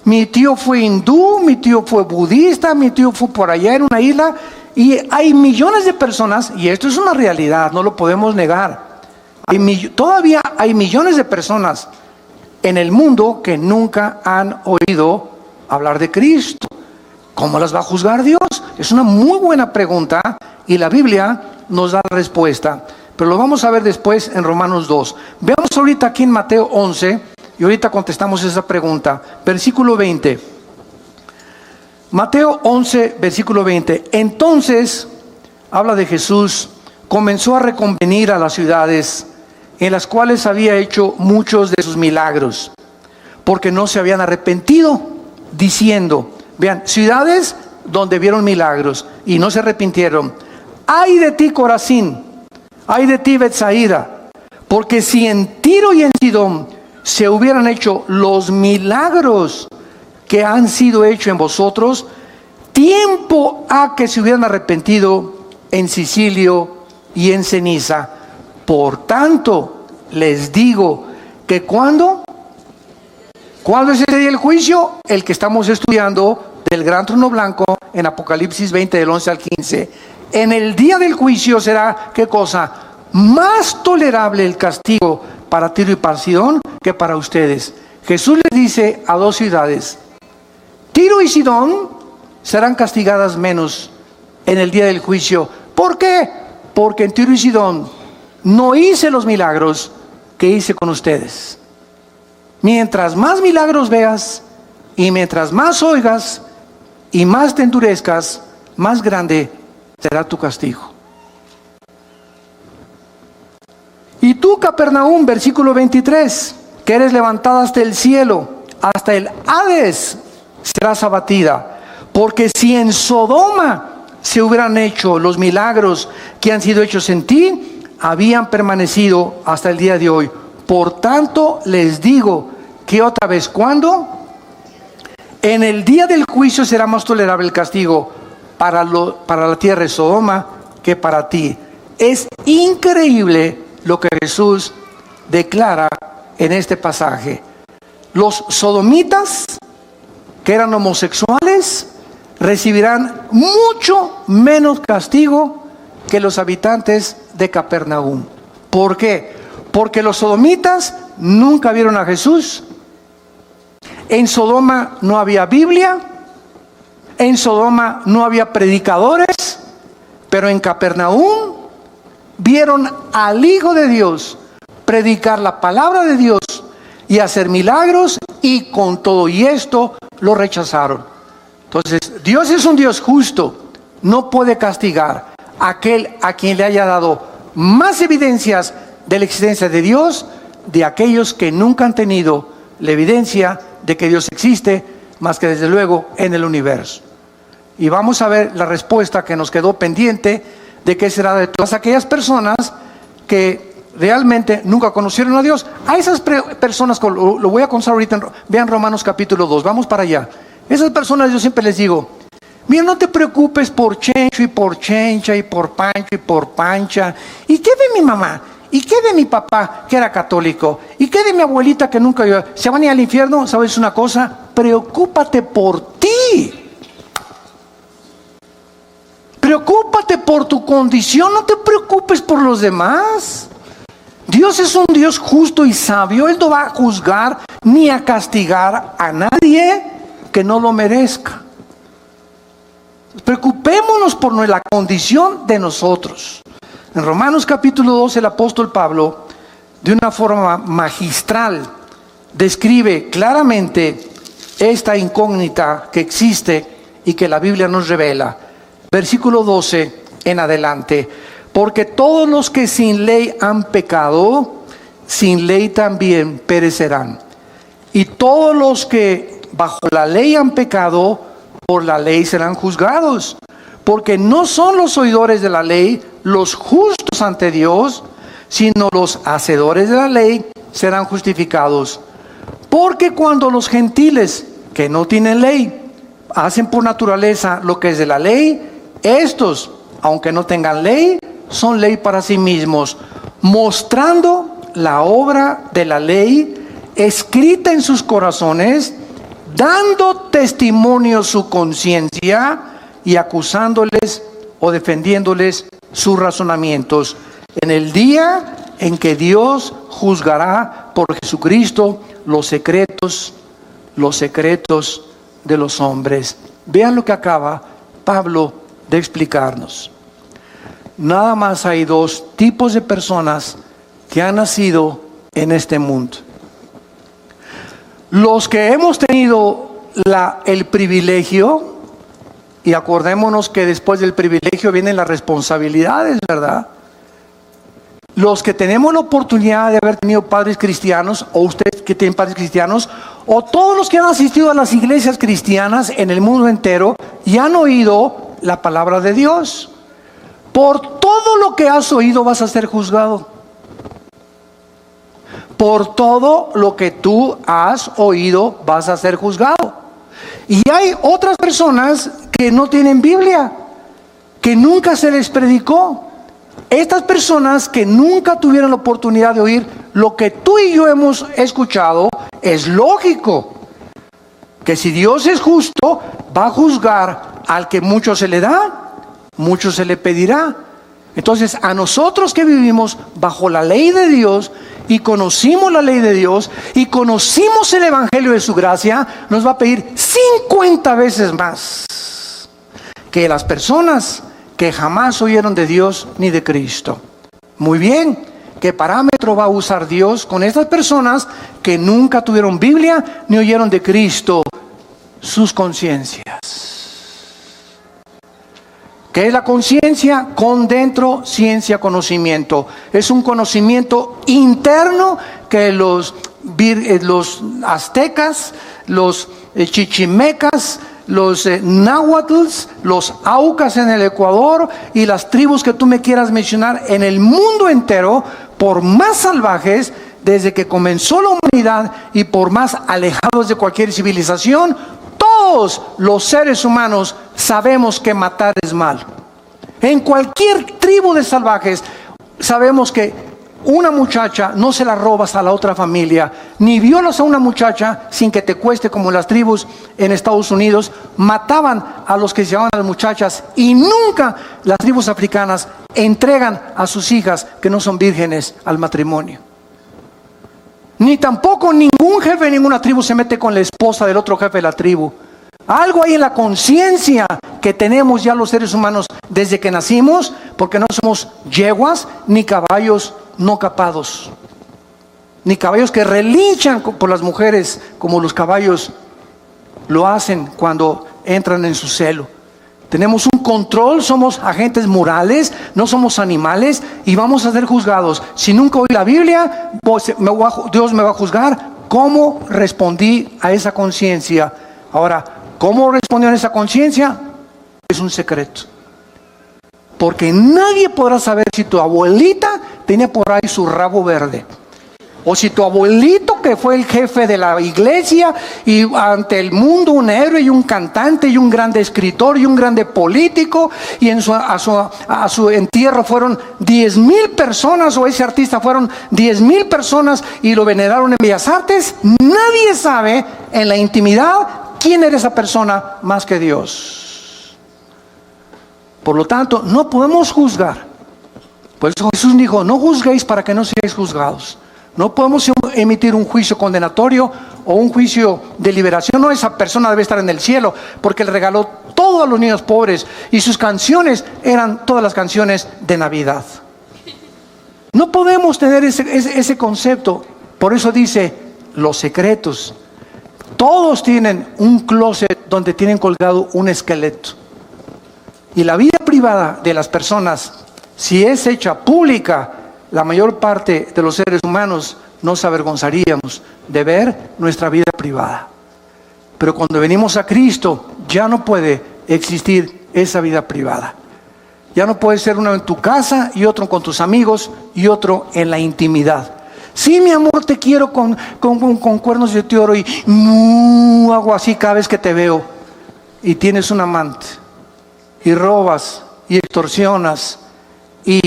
Mi tío fue hindú, mi tío fue budista, mi tío fue por allá en una isla, y hay millones de personas, y esto es una realidad, no lo podemos negar. Todavía hay millones de personas en el mundo que nunca han oído hablar de Cristo. ¿Cómo las va a juzgar Dios? Es una muy buena pregunta y la Biblia nos da la respuesta. Pero lo vamos a ver después en Romanos 2. Veamos ahorita aquí en Mateo 11 y ahorita contestamos esa pregunta. Versículo 20. Mateo 11, versículo 20. Entonces, habla de Jesús, comenzó a reconvenir a las ciudades en las cuales había hecho muchos de sus milagros, porque no se habían arrepentido, diciendo, vean, ciudades donde vieron milagros y no se arrepintieron. ¡Ay de ti, Corazín! ¡Ay de ti, Betsaida! Porque si en Tiro y en Sidón se hubieran hecho los milagros que han sido hechos en vosotros, tiempo ha que se hubieran arrepentido en Sicilio y en ceniza. Por tanto, les digo que ¿cuándo es ese día del juicio? El que estamos estudiando del gran trono blanco en Apocalipsis 20 del 11 al 15. En el día del juicio será, ¿qué cosa? Más tolerable el castigo para Tiro y para Sidón que para ustedes. Jesús les dice a dos ciudades, Tiro y Sidón serán castigadas menos en el día del juicio. ¿Por qué? Porque en Tiro y Sidón no hice los milagros que hice con ustedes. Mientras más milagros veas y mientras más oigas y más te endurezcas, más grande será tu castigo. Y tú, Capernaum, versículo 23, que eres levantada hasta el cielo, hasta el Hades serás abatida. Porque si en Sodoma se hubieran hecho los milagros que han sido hechos en ti, habían permanecido hasta el día de hoy. Por tanto, les digo que otra vez, ¿cuándo? En el día del juicio será más tolerable el castigo para la tierra de Sodoma que para ti. Es increíble lo que Jesús declara en este pasaje. Los sodomitas, que eran homosexuales, recibirán mucho menos castigo que los habitantes de Capernaum. ¿Por qué? Porque los sodomitas nunca vieron a Jesús. En Sodoma no había Biblia, en Sodoma no había predicadores, pero en Capernaum vieron al Hijo de Dios predicar la palabra de Dios y hacer milagros, y con todo y esto lo rechazaron. Entonces, Dios es un Dios justo, no puede castigar a aquel a quien le haya dado más evidencias de la existencia de Dios, de aquellos que nunca han tenido la evidencia de que Dios existe, más que desde luego en el universo. Y vamos a ver la respuesta que nos quedó pendiente de qué será de todas aquellas personas que realmente nunca conocieron a Dios. A esas personas, lo voy a contar ahorita, vean Romanos capítulo 2, vamos para allá. Esas personas yo siempre les digo, mira, no te preocupes por Chencho y por Chencha y por Pancho y por Pancha. ¿Y qué de mi mamá? ¿Y qué de mi papá que era católico? ¿Y qué de mi abuelita que nunca iba? ¿Se van a ir al infierno? ¿Sabes una cosa? Preocúpate por ti. Preocúpate por tu condición, no te preocupes por los demás. Dios es un Dios justo y sabio. Él no va a juzgar ni a castigar a nadie que no lo merezca. Preocupémonos por la condición de nosotros. En Romanos capítulo 2, el apóstol Pablo, de una forma magistral, describe claramente esta incógnita que existe y que la Biblia nos revela. Versículo 12 en adelante. Porque todos los que sin ley han pecado, sin ley también perecerán. Y todos los que bajo la ley han pecado, por la ley serán juzgados. Porque no son los oidores de la ley los justos ante Dios, sino los hacedores de la ley serán justificados. Porque cuando los gentiles que no tienen ley hacen por naturaleza lo que es de la ley, estos, aunque no tengan ley, son ley para sí mismos, mostrando la obra de la ley escrita en sus corazones, dando testimonio su conciencia y acusándoles o defendiéndoles sus razonamientos en el día en que Dios juzgará por Jesucristo los secretos de los hombres. Vean lo que acaba Pablo de explicarnos. Nada más hay dos tipos de personas que han nacido en este mundo. Los que hemos tenido el privilegio, y acordémonos que después del privilegio vienen las responsabilidades, ¿verdad? Los que tenemos la oportunidad de haber tenido padres cristianos, o ustedes que tienen padres cristianos, o todos los que han asistido a las iglesias cristianas en el mundo entero y han oído la palabra de Dios. Por todo lo que has oído vas a ser juzgado. Por todo lo que tú has oído vas a ser juzgado. Y hay otras personas que no tienen Biblia, que nunca se les predicó. Estas personas que nunca tuvieron la oportunidad de oír lo que tú y yo hemos escuchado, es lógico que si Dios es justo, va a juzgar al que mucho se le da, mucho se le pedirá. Entonces, a nosotros que vivimos bajo la ley de Dios y conocimos la ley de Dios y conocimos el evangelio de su gracia, nos va a pedir 50 veces más que las personas que jamás oyeron de Dios ni de Cristo. Muy bien, ¿qué parámetro va a usar Dios con estas personas que nunca tuvieron Biblia ni oyeron de Cristo? Sus conciencias. ¿Qué es la conciencia? Con dentro, ciencia, conocimiento. Es un conocimiento interno que los aztecas, los chichimecas, los náhuatls, los aucas en el Ecuador y las tribus que tú me quieras mencionar en el mundo entero, por más salvajes desde que comenzó la humanidad y por más alejados de cualquier civilización, todos los seres humanos sabemos que matar es mal. En cualquier tribu de salvajes sabemos que una muchacha no se la robas a la otra familia, ni violas a una muchacha sin que te cueste, como las tribus en Estados Unidos mataban a los que se llamaban a las muchachas, y nunca las tribus africanas entregan a sus hijas que no son vírgenes al matrimonio. Ni tampoco ningún jefe de ninguna tribu se mete con la esposa del otro jefe de la tribu. Algo hay en la conciencia que tenemos ya los seres humanos desde que nacimos, porque no somos yeguas ni caballos no capados, ni caballos que relinchan por las mujeres como los caballos lo hacen cuando entran en su celo. Tenemos un control, somos agentes morales, no somos animales y vamos a ser juzgados. Si nunca oí la Biblia, pues Dios me va a juzgar. ¿Cómo respondí a esa conciencia? Ahora, ¿cómo respondió a esa conciencia? Es un secreto. Porque nadie podrá saber si tu abuelita tenía por ahí su rabo verde, o si tu abuelito, que fue el jefe de la iglesia y ante el mundo un héroe y un cantante y un grande escritor y un grande político, y a su entierro fueron 10,000 personas, o ese artista fueron 10,000 personas y lo veneraron en Bellas Artes. Nadie sabe en la intimidad quién era esa persona más que Dios. Por lo tanto, no podemos juzgar. Por eso Jesús dijo: no juzguéis para que no seáis juzgados. No podemos emitir un juicio condenatorio o un juicio de liberación. No, esa persona debe estar en el cielo porque le regaló todo a los niños pobres y sus canciones eran todas las canciones de Navidad. No podemos tener ese concepto. Por eso dice los secretos. Todos tienen un closet donde tienen colgado un esqueleto. Y la vida privada de las personas, si es hecha pública, la mayor parte de los seres humanos nos avergonzaríamos de ver nuestra vida privada. Pero cuando venimos a Cristo, ya no puede existir esa vida privada. Ya no puede ser uno en tu casa y otro con tus amigos y otro en la intimidad. Sí, mi amor, te quiero con cuernos de oro y hago así cada vez que te veo. Y tienes un amante. Y robas y extorsionas y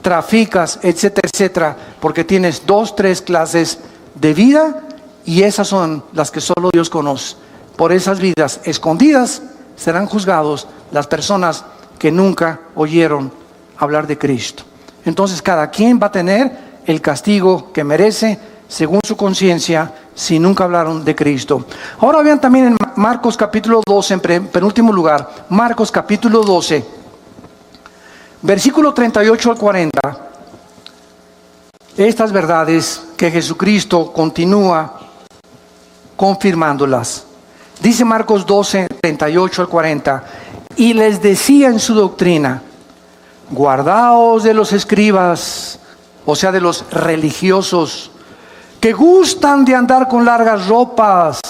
traficas, etcétera, etcétera, porque tienes 2, 3 clases de vida, y esas son las que solo Dios conoce. Por esas vidas escondidas serán juzgados las personas que nunca oyeron hablar de Cristo. Entonces cada quien va a tener el castigo que merece según su conciencia si nunca hablaron de Cristo. Ahora vean también en Marcos capítulo 12, en penúltimo lugar, Marcos capítulo 12, versículo 38 al 40. Estas verdades que Jesucristo continúa confirmándolas. Dice Marcos 12, 38 al 40. Y les decía en su doctrina: guardaos de los escribas, o sea, de los religiosos, que gustan de andar con largas ropas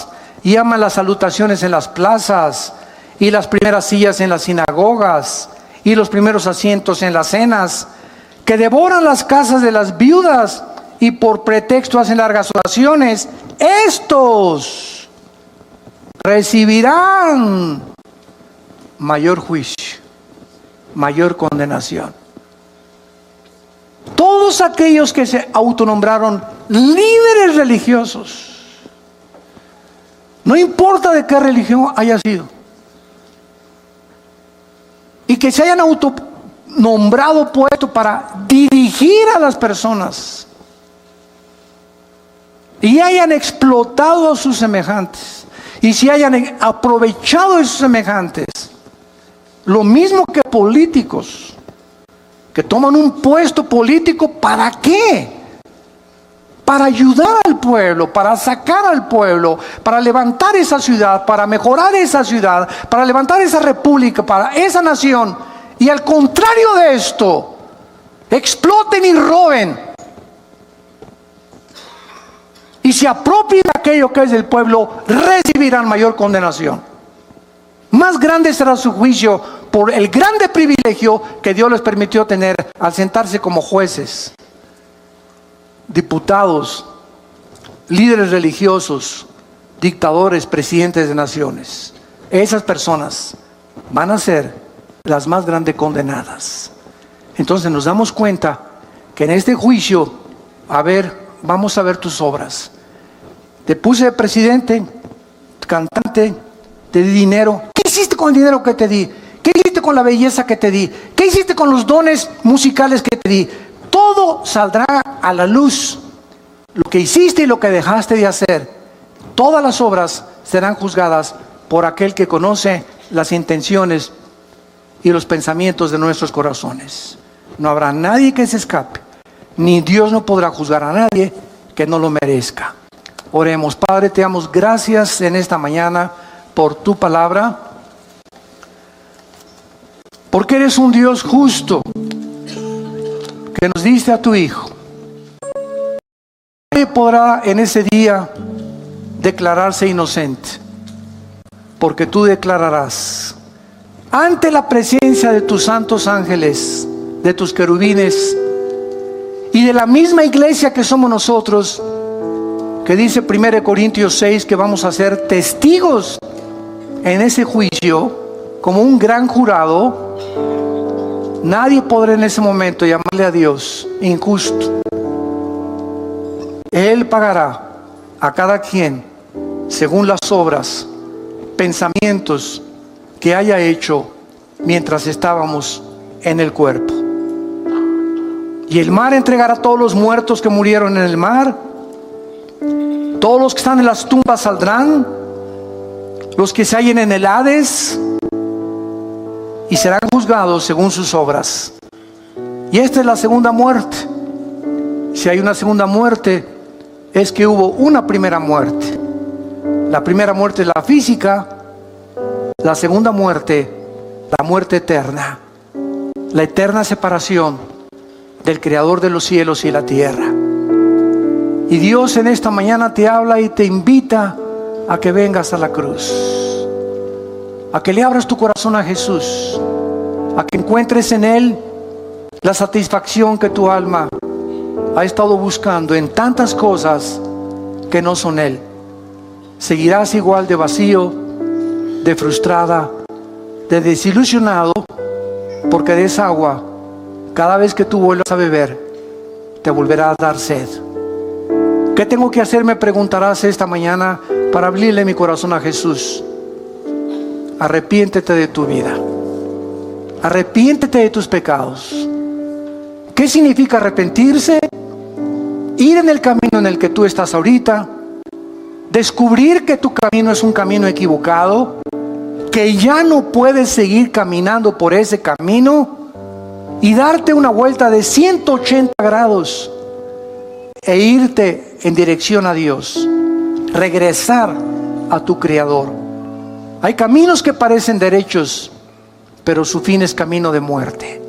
y aman las salutaciones en las plazas y las primeras sillas en las sinagogas y los primeros asientos en las cenas, que devoran las casas de las viudas y por pretexto hacen largas oraciones. Estos recibirán mayor juicio, mayor condenación. Todos aquellos que se autonombraron líderes religiosos, no importa de qué religión haya sido, que se hayan autonombrado puesto para dirigir a las personas y hayan explotado a sus semejantes y se hayan aprovechado de sus semejantes. Lo mismo que políticos que toman un puesto político, ¿para qué? Para ayudar al pueblo, para sacar al pueblo, para levantar esa ciudad, para mejorar esa ciudad, para levantar esa república, para esa nación. Y al contrario de esto, exploten y roben y se apropien de aquello que es del pueblo, recibirán mayor condenación. Más grande será su juicio por el grande privilegio que Dios les permitió tener al sentarse como jueces, diputados, líderes religiosos, dictadores, presidentes de naciones. Esas personas van a ser las más grandes condenadas. Entonces nos damos cuenta que en este juicio, vamos a ver tus obras. Te puse de presidente, cantante, te di dinero. ¿Qué hiciste con el dinero que te di? ¿Qué hiciste con la belleza que te di? ¿Qué hiciste con los dones musicales que te di? Todo saldrá a la luz. Lo que hiciste y lo que dejaste de hacer. Todas las obras serán juzgadas por aquel que conoce las intenciones y los pensamientos de nuestros corazones. No habrá nadie que se escape, ni Dios no podrá juzgar a nadie que no lo merezca. Oremos. Padre, te damos gracias en esta mañana por tu palabra, porque eres un Dios justo, que nos diste a tu Hijo. Nadie podrá en ese día declararse inocente, porque tú declararás ante la presencia de tus santos ángeles, de tus querubines y de la misma iglesia que somos nosotros, que dice 1 Corintios 6 que vamos a ser testigos en ese juicio como un gran jurado. Nadie podrá en ese momento llamarle a Dios injusto. Él pagará a cada quien según las obras, pensamientos que haya hecho mientras estábamos en el cuerpo. Y el mar entregará a todos los muertos que murieron en el mar. Todos los que están en las tumbas saldrán, los que se hallen en el Hades, y serán juzgados según sus obras. Y esta es la segunda muerte. Si hay una segunda muerte, es que hubo una primera muerte. La primera muerte es la física, la segunda muerte, la muerte eterna, la eterna separación del Creador de los cielos y la tierra. Y Dios en esta mañana te habla y te invita a que vengas a la cruz, a que le abras tu corazón a Jesús, a que encuentres en Él la satisfacción que tu alma ha estado buscando en tantas cosas que no son Él. Seguirás igual de vacío, de frustrada, de desilusionado, porque de esa agua, cada vez que tú vuelvas a beber, te volverá a dar sed. ¿Qué tengo que hacer? Me preguntarás esta mañana para abrirle mi corazón a Jesús. Arrepiéntete de tu vida. Arrepiéntete de tus pecados. ¿Qué significa arrepentirse? Ir en el camino en el que tú estás ahorita, descubrir que tu camino es un camino equivocado, que ya no puedes seguir caminando por ese camino, y darte una vuelta de 180 grados e irte en dirección a Dios, regresar a tu Creador. Hay caminos que parecen derechos, pero su fin es camino de muerte.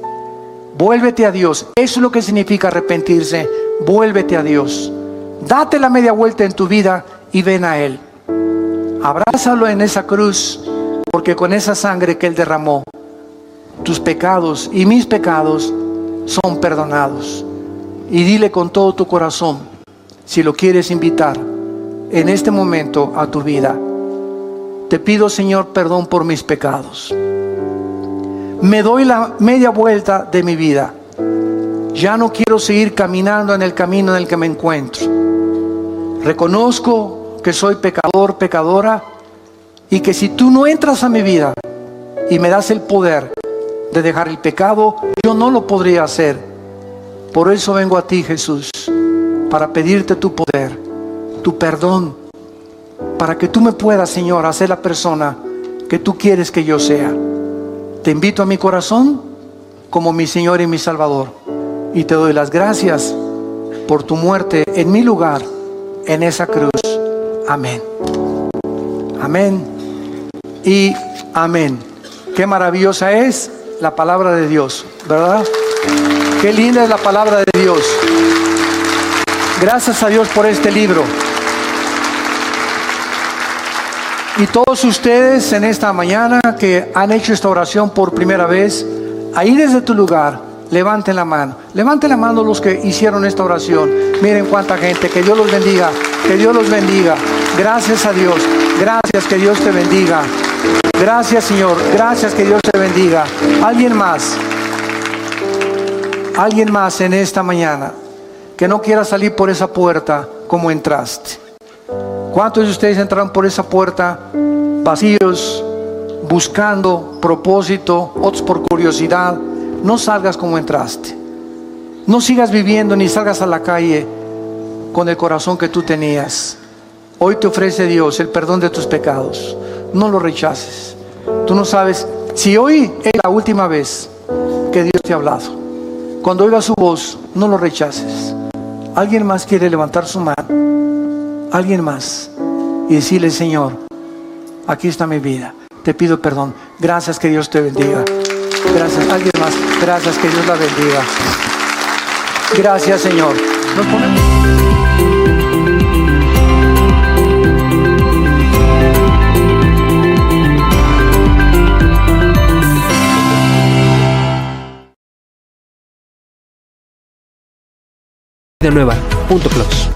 Vuélvete a Dios. Eso es lo que significa arrepentirse. Vuélvete a Dios. Date la media vuelta en tu vida y ven a Él. Abrázalo en esa cruz, porque con esa sangre que Él derramó, tus pecados y mis pecados son perdonados. Y dile con todo tu corazón, si lo quieres invitar en este momento a tu vida: te pido, Señor, perdón por mis pecados. Me doy la media vuelta de mi vida. Ya no quiero seguir caminando en el camino en el que me encuentro. Reconozco que soy pecador, pecadora, y que si tú no entras a mi vida y me das el poder de dejar el pecado, yo no lo podría hacer. Por eso vengo a ti, Jesús, para pedirte tu poder, tu perdón, para que tú me puedas, Señor, hacer la persona que tú quieres que yo sea. Te invito a mi corazón como mi Señor y mi Salvador, y te doy las gracias por tu muerte en mi lugar, en esa cruz. Amén. Amén y amén. Qué maravillosa es la palabra de Dios, ¿verdad? Qué linda es la palabra de Dios. Gracias a Dios por este libro. Y todos ustedes en esta mañana que han hecho esta oración por primera vez, ahí desde tu lugar, levanten la mano. Levanten la mano los que hicieron esta oración. Miren cuánta gente. Que Dios los bendiga. Que Dios los bendiga. Gracias a Dios. Gracias, que Dios te bendiga. Gracias, Señor. Gracias, que Dios te bendiga. ¿Alguien más? ¿Alguien más en esta mañana que no quiera salir por esa puerta como entraste? ¿Cuántos de ustedes entraron por esa puerta vacíos, buscando propósito, otros por curiosidad? No salgas como entraste. No sigas viviendo ni salgas a la calle con el corazón que tú tenías. Hoy te ofrece Dios el perdón de tus pecados. No lo rechaces. Tú no sabes si hoy es la última vez que Dios te ha hablado. Cuando oigas su voz, no lo rechaces. ¿Alguien más quiere levantar su mano? ¿Alguien más? Y decirle: Señor, aquí está mi vida. Te pido perdón. Gracias, que Dios te bendiga. Gracias. ¿Alguien más? Gracias, que Dios la bendiga. Gracias, Señor. Nos ponemos. De nueva, .plus.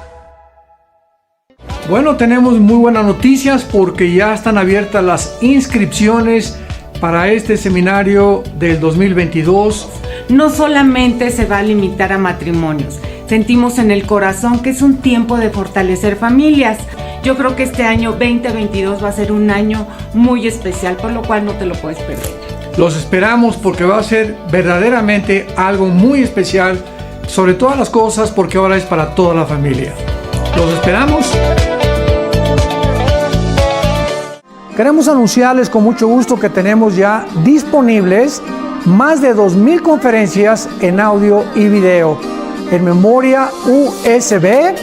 Bueno, tenemos muy buenas noticias porque ya están abiertas las inscripciones para este seminario del 2022. No solamente se va a limitar a matrimonios, sentimos en el corazón que es un tiempo de fortalecer familias. Yo creo que este año 2022 va a ser un año muy especial, por lo cual no te lo puedes perder. Los esperamos porque va a ser verdaderamente algo muy especial, sobre todas las cosas, porque ahora es para toda la familia. Los esperamos. Queremos anunciarles con mucho gusto que tenemos ya disponibles más de 2,000 conferencias en audio y video, en memoria USB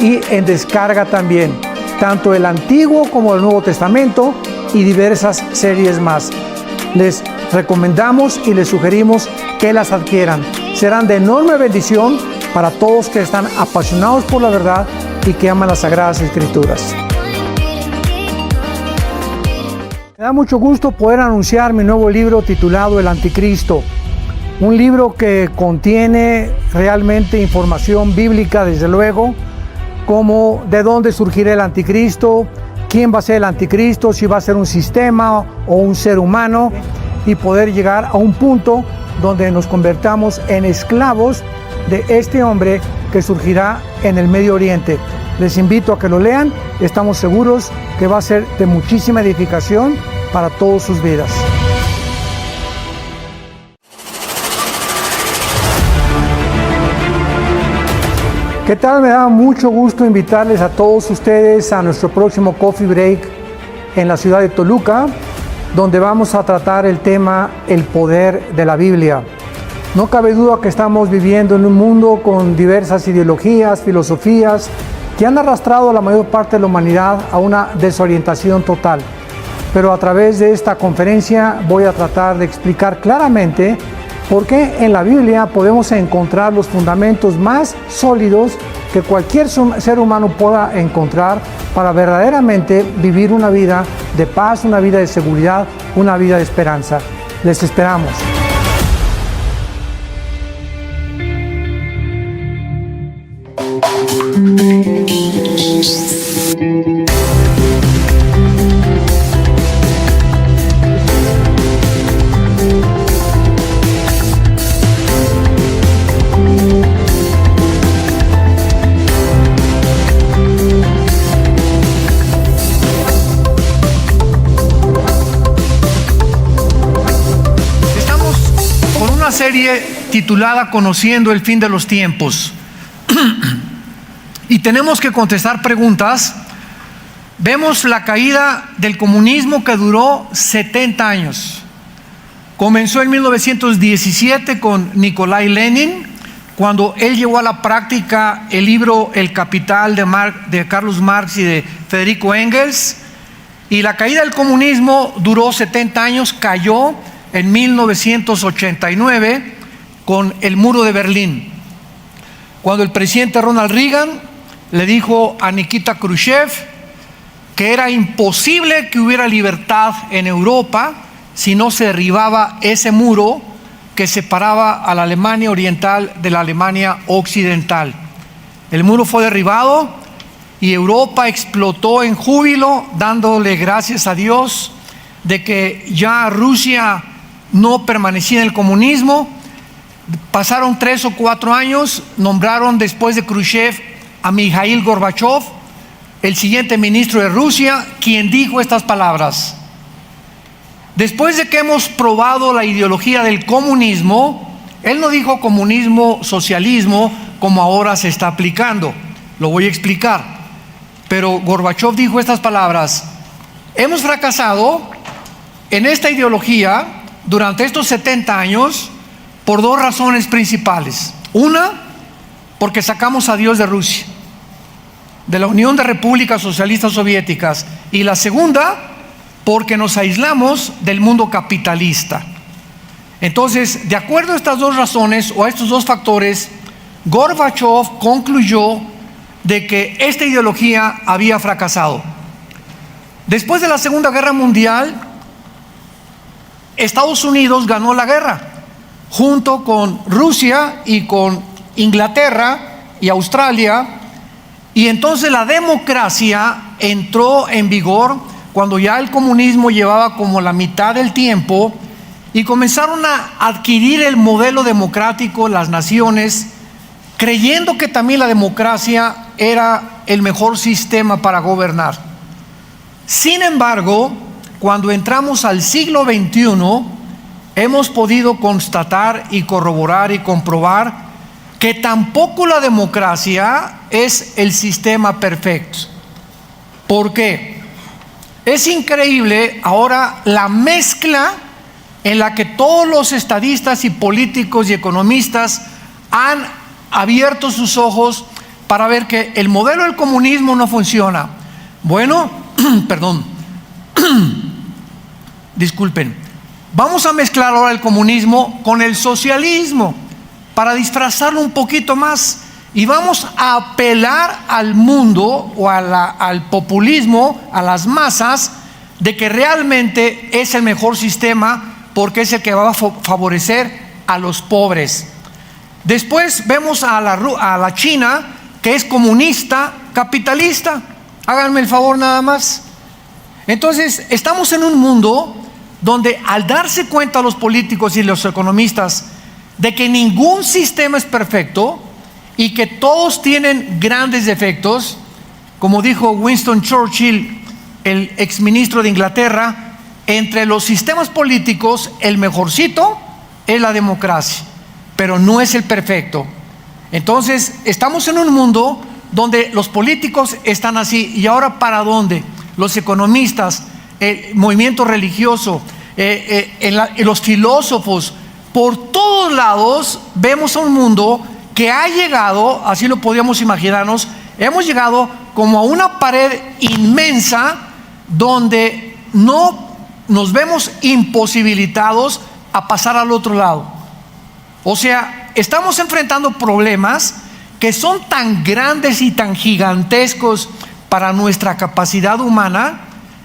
y en descarga también, tanto el Antiguo como el Nuevo Testamento y diversas series más. Les recomendamos y les sugerimos que las adquieran. Serán de enorme bendición para todos que están apasionados por la verdad y que aman las Sagradas Escrituras. Me da mucho gusto poder anunciar mi nuevo libro titulado El Anticristo. Un libro que contiene realmente información bíblica, desde luego, como de dónde surgirá el Anticristo, quién va a ser el Anticristo, si va a ser un sistema o un ser humano, y poder llegar a un punto donde nos convertamos en esclavos de este hombre que surgirá en el Medio Oriente. Les invito a que lo lean. Estamos seguros que va a ser de muchísima edificación para todas sus vidas. ¿Qué tal? Me da mucho gusto invitarles a todos ustedes a nuestro próximo Coffee Break en la ciudad de Toluca, donde vamos a tratar el tema El poder de la Biblia. No cabe duda que estamos viviendo en un mundo con diversas ideologías, filosofías, que han arrastrado a la mayor parte de la humanidad a una desorientación total. Pero a través de esta conferencia voy a tratar de explicar claramente por qué en la Biblia podemos encontrar los fundamentos más sólidos que cualquier ser humano pueda encontrar para verdaderamente vivir una vida de paz, una vida de seguridad, una vida de esperanza. Les esperamos. una serie titulada Conociendo el fin de los tiempos. Y tenemos que contestar preguntas. Vemos la caída del comunismo que duró 70 años. Comenzó en 1917 con Nikolai Lenin, cuando él llevó a la práctica el libro El Capital de Carlos Marx y de Federico Engels. Y la caída del comunismo duró 70 años, cayó en 1989 con el muro de Berlín, cuando el presidente Ronald Reagan le dijo a Nikita Khrushchev que era imposible que hubiera libertad en Europa si no se derribaba ese muro que separaba a la Alemania oriental de la Alemania occidental. El muro fue derribado y Europa explotó en júbilo, dándole gracias a Dios de que ya Rusia no permanecía en el comunismo. Pasaron 3 o 4 años, nombraron después de Khrushchev a Mikhail Gorbachev, el siguiente ministro de Rusia, quien dijo estas palabras: después de que hemos probado la ideología del comunismo, él no dijo comunismo, socialismo, como ahora se está aplicando, lo voy a explicar, pero Gorbachev dijo estas palabras: hemos fracasado en esta ideología durante estos 70 años por 2 razones principales. Una, porque sacamos a Dios de Rusia, de la Unión de Repúblicas Socialistas Soviéticas, y la segunda, porque nos aislamos del mundo capitalista. Entonces, de acuerdo a estas 2 razones o a estos 2 factores, Gorbachev concluyó de que esta ideología había fracasado. Después de la Segunda Guerra Mundial, Estados Unidos ganó la guerra junto con Rusia y con Inglaterra y Australia, y entonces la democracia entró en vigor cuando ya el comunismo llevaba como la mitad del tiempo, y comenzaron a adquirir el modelo democrático las naciones, creyendo que también la democracia era el mejor sistema para gobernar. Sin embargo, cuando entramos al siglo XXI, hemos podido constatar y corroborar y comprobar que tampoco la democracia es el sistema perfecto. ¿Por qué? Es increíble ahora la mezcla en la que todos los estadistas y políticos y economistas han abierto sus ojos para ver que el modelo del comunismo no funciona. Bueno, perdón, disculpen, vamos a mezclar ahora el comunismo con el socialismo para disfrazarlo un poquito más, y vamos a apelar al mundo o al populismo, a las masas, de que realmente es el mejor sistema porque es el que va a favorecer a los pobres. Después vemos a la China, que es comunista, capitalista. Háganme el favor nada más. Entonces, estamos en un mundo donde, al darse cuenta los políticos y los economistas de que ningún sistema es perfecto y que todos tienen grandes defectos, como dijo Winston Churchill, el exministro de Inglaterra, entre los sistemas políticos el mejorcito es la democracia, pero no es el perfecto. Entonces, estamos en un mundo donde los políticos están así. ¿Y ahora para dónde? Los economistas, el movimiento religioso, los filósofos, por todos lados vemos a un mundo que ha llegado, así lo podíamos imaginarnos, hemos llegado como a una pared inmensa donde no nos vemos imposibilitados a pasar al otro lado. O sea, estamos enfrentando problemas que son tan grandes y tan gigantescos para nuestra capacidad humana,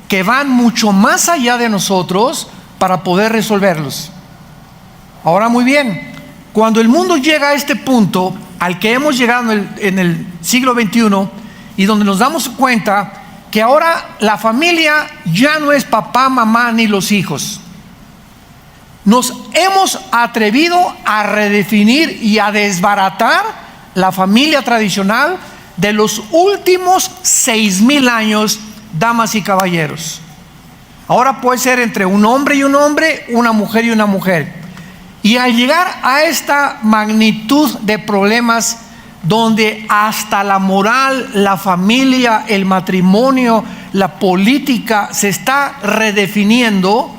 que van mucho más allá de nosotros para poder resolverlos. Ahora, muy bien, cuando el mundo llega a este punto al que hemos llegado en el siglo XXI, y donde nos damos cuenta que ahora la familia ya no es papá, mamá ni los hijos, nos hemos atrevido a redefinir y a desbaratar la familia tradicional de los últimos 6,000 años, damas y caballeros. Ahora puede ser entre un hombre y un hombre, una mujer y una mujer. Y al llegar a esta magnitud de problemas, donde hasta la moral, la familia, el matrimonio, la política se está redefiniendo,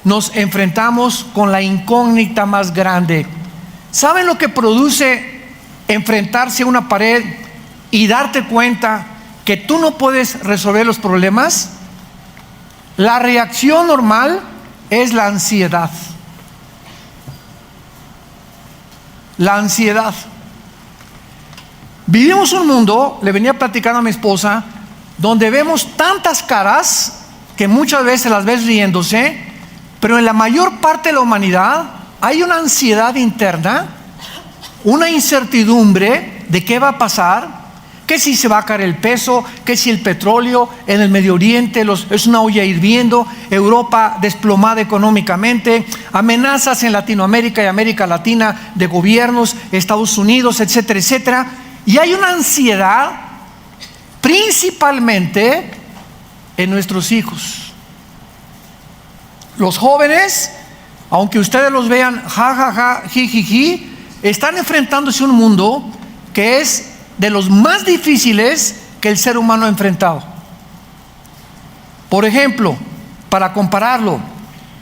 nos enfrentamos con la incógnita más grande. ¿Saben lo que produce enfrentarse a una pared y darte cuenta que tú no puedes resolver los problemas? La reacción normal es la ansiedad. La ansiedad. Vivimos un mundo, le venía platicando a mi esposa, donde vemos tantas caras que muchas veces las ves riéndose, pero en la mayor parte de la humanidad hay una ansiedad interna, una incertidumbre de qué va a pasar, que si se va a caer el peso, que si el petróleo en el Medio Oriente es una olla hirviendo, Europa desplomada económicamente, amenazas en Latinoamérica y América Latina de gobiernos, Estados Unidos, etcétera, etcétera. Y hay una ansiedad principalmente en nuestros hijos. Los jóvenes, aunque ustedes los vean ja, ja, ja, ji, ji, ji, están enfrentándose a un mundo que es de los más difíciles que el ser humano ha enfrentado. Por ejemplo, para compararlo,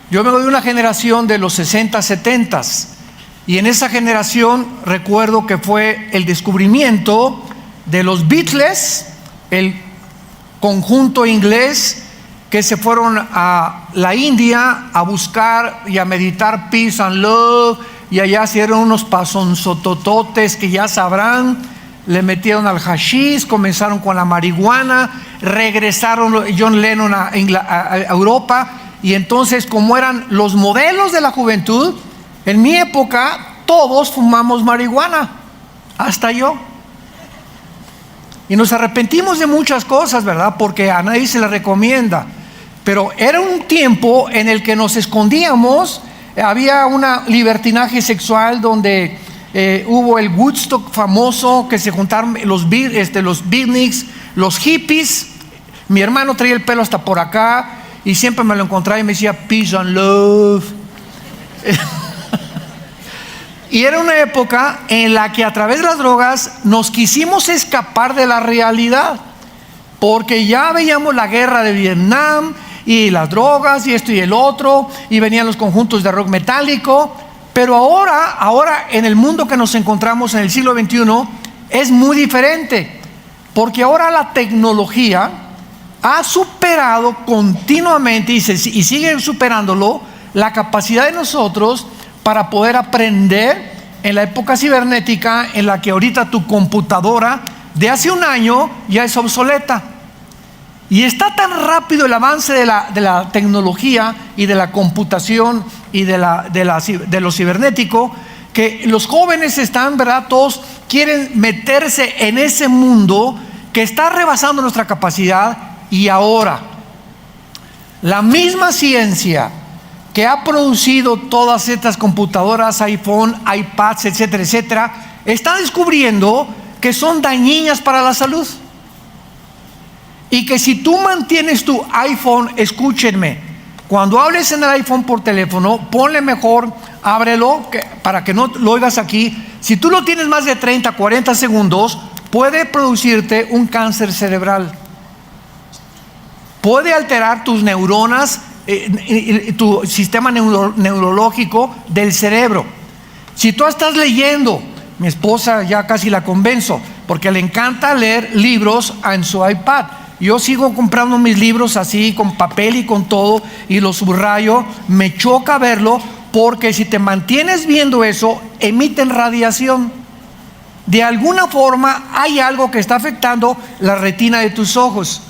yo vengo de una generación de los 60, 70, y en esa generación recuerdo que fue el descubrimiento de los Beatles, el conjunto inglés que se fueron a la India a buscar y a meditar peace and love, y allá hicieron unos pasonzotototes que ya sabrán, le metieron al hashish, comenzaron con la marihuana, regresaron John Lennon a Europa, y entonces, como eran los modelos de la juventud, en mi época todos fumamos marihuana, hasta yo. Y nos arrepentimos de muchas cosas, ¿verdad? Porque a nadie se le recomienda. Pero era un tiempo en el que nos escondíamos, había un libertinaje sexual donde hubo el Woodstock famoso, que se juntaron los beatniks, los hippies. Mi hermano traía el pelo hasta por acá y siempre me lo encontraba y me decía peace and love. Y era una época en la que a través de las drogas nos quisimos escapar de la realidad, porque ya veíamos la guerra de Vietnam y las drogas y esto y el otro, y venían los conjuntos de rock metálico. Pero ahora en el mundo que nos encontramos en el siglo XXI es muy diferente, porque ahora la tecnología ha superado continuamente y sigue superándolo la capacidad de nosotros para poder aprender en la época cibernética, en la que ahorita tu computadora de hace un año ya es obsoleta. Y está tan rápido el avance de la tecnología y de la computación y de lo cibernético, que los jóvenes están, ¿verdad? Todos quieren meterse en ese mundo que está rebasando nuestra capacidad. Y ahora, la misma ciencia que ha producido todas estas computadoras, iPhone, iPads, etcétera, etcétera, está descubriendo que son dañinas para la salud. Y que si tú mantienes tu iPhone, escúchenme, cuando hables en el iPhone por teléfono, ponle mejor, ábrelo para que no lo oigas aquí. Si tú lo tienes más de 30, 40 segundos, puede producirte un cáncer cerebral. Puede alterar tus neuronas, tu sistema neurológico del cerebro. Si tú estás leyendo, mi esposa ya casi la convenzo, porque le encanta leer libros en su iPad. Yo sigo comprando mis libros así, con papel y con todo, y los subrayo. Me choca verlo, porque si te mantienes viendo eso, emiten radiación. De alguna forma hay algo que está afectando la retina de tus ojos.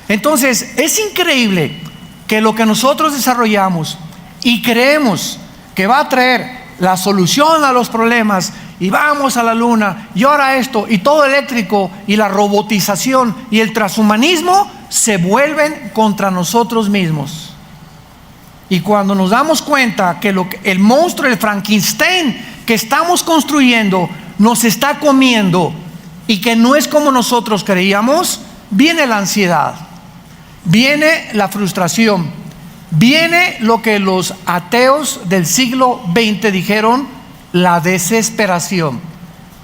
Entonces, es increíble que lo que nosotros desarrollamos y creemos que va a traer la solución a los problemas, y vamos a la luna, y ahora esto, y todo eléctrico, y la robotización, y el transhumanismo, se vuelven contra nosotros mismos. Y cuando nos damos cuenta que el monstruo, el Frankenstein que estamos construyendo, nos está comiendo, y que no es como nosotros creíamos, viene la ansiedad, viene la frustración. Viene lo que los ateos del siglo XX dijeron, la desesperación.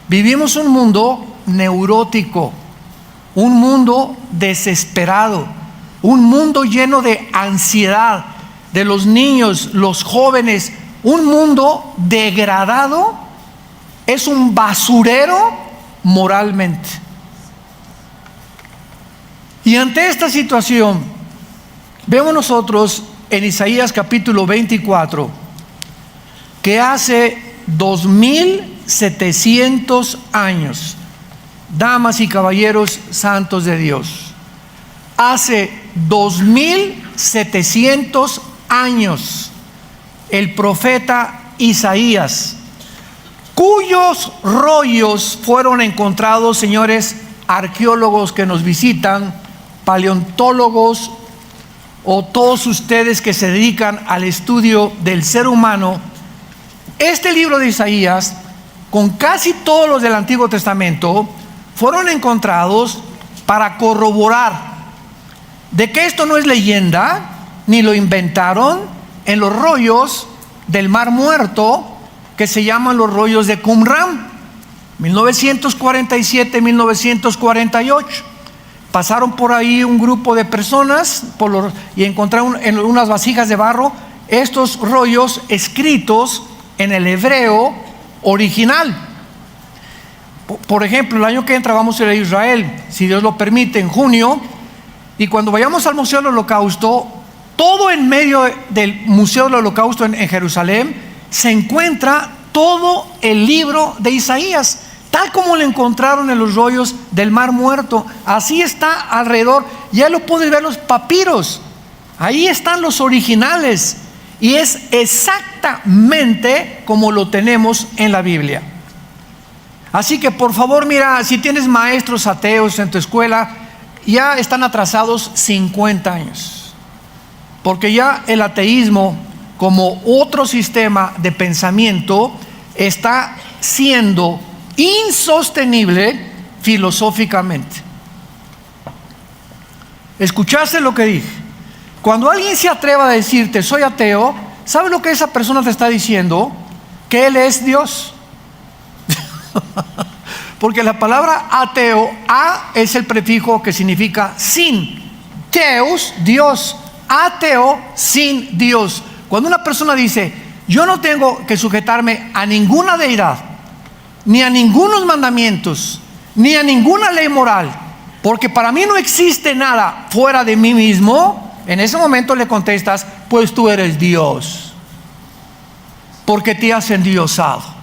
Vivimos un mundo neurótico, un mundo desesperado, un mundo lleno de ansiedad de los niños, los jóvenes, un mundo degradado, es un basurero moralmente. Y ante esta situación, vemos nosotros en Isaías capítulo 24, que hace 2700 años, damas y caballeros santos de Dios, hace 2700 años, el profeta Isaías, cuyos rollos fueron encontrados, señores arqueólogos que nos visitan, paleontólogos o todos ustedes que se dedican al estudio del ser humano, este libro de Isaías, con casi todos los del Antiguo Testamento, fueron encontrados para corroborar de que esto no es leyenda, ni lo inventaron en los rollos del Mar Muerto, que se llaman los rollos de Qumran, 1947-1948. Pasaron por ahí un grupo de personas y encontraron en unas vasijas de barro estos rollos escritos en el hebreo original. Por ejemplo, el año que entra vamos a ir a Israel, si Dios lo permite, en junio, y cuando vayamos al Museo del Holocausto, todo en medio del Museo del Holocausto en Jerusalén se encuentra todo el libro de Isaías, tal como lo encontraron en los rollos del Mar Muerto. Así está alrededor. Ya lo puedes ver, los papiros, ahí están los originales, y es exactamente como lo tenemos en la Biblia. Así que por favor, mira, si tienes maestros ateos en tu escuela, ya están atrasados 50 años, porque ya el ateísmo como otro sistema de pensamiento está siendo insostenible filosóficamente. ¿Escuchaste lo que dije? Cuando alguien se atreva a decirte soy ateo, ¿sabes lo que esa persona te está diciendo? Que él es Dios. Porque la palabra ateo, a es el prefijo que significa sin, teos, Dios, ateo, sin Dios. Cuando una persona dice yo no tengo que sujetarme a ninguna deidad, ni a ningunos mandamientos, ni a ninguna ley moral, porque para mí no existe nada fuera de mí mismo, en ese momento le contestas, pues tú eres Dios, porque te has endiosado.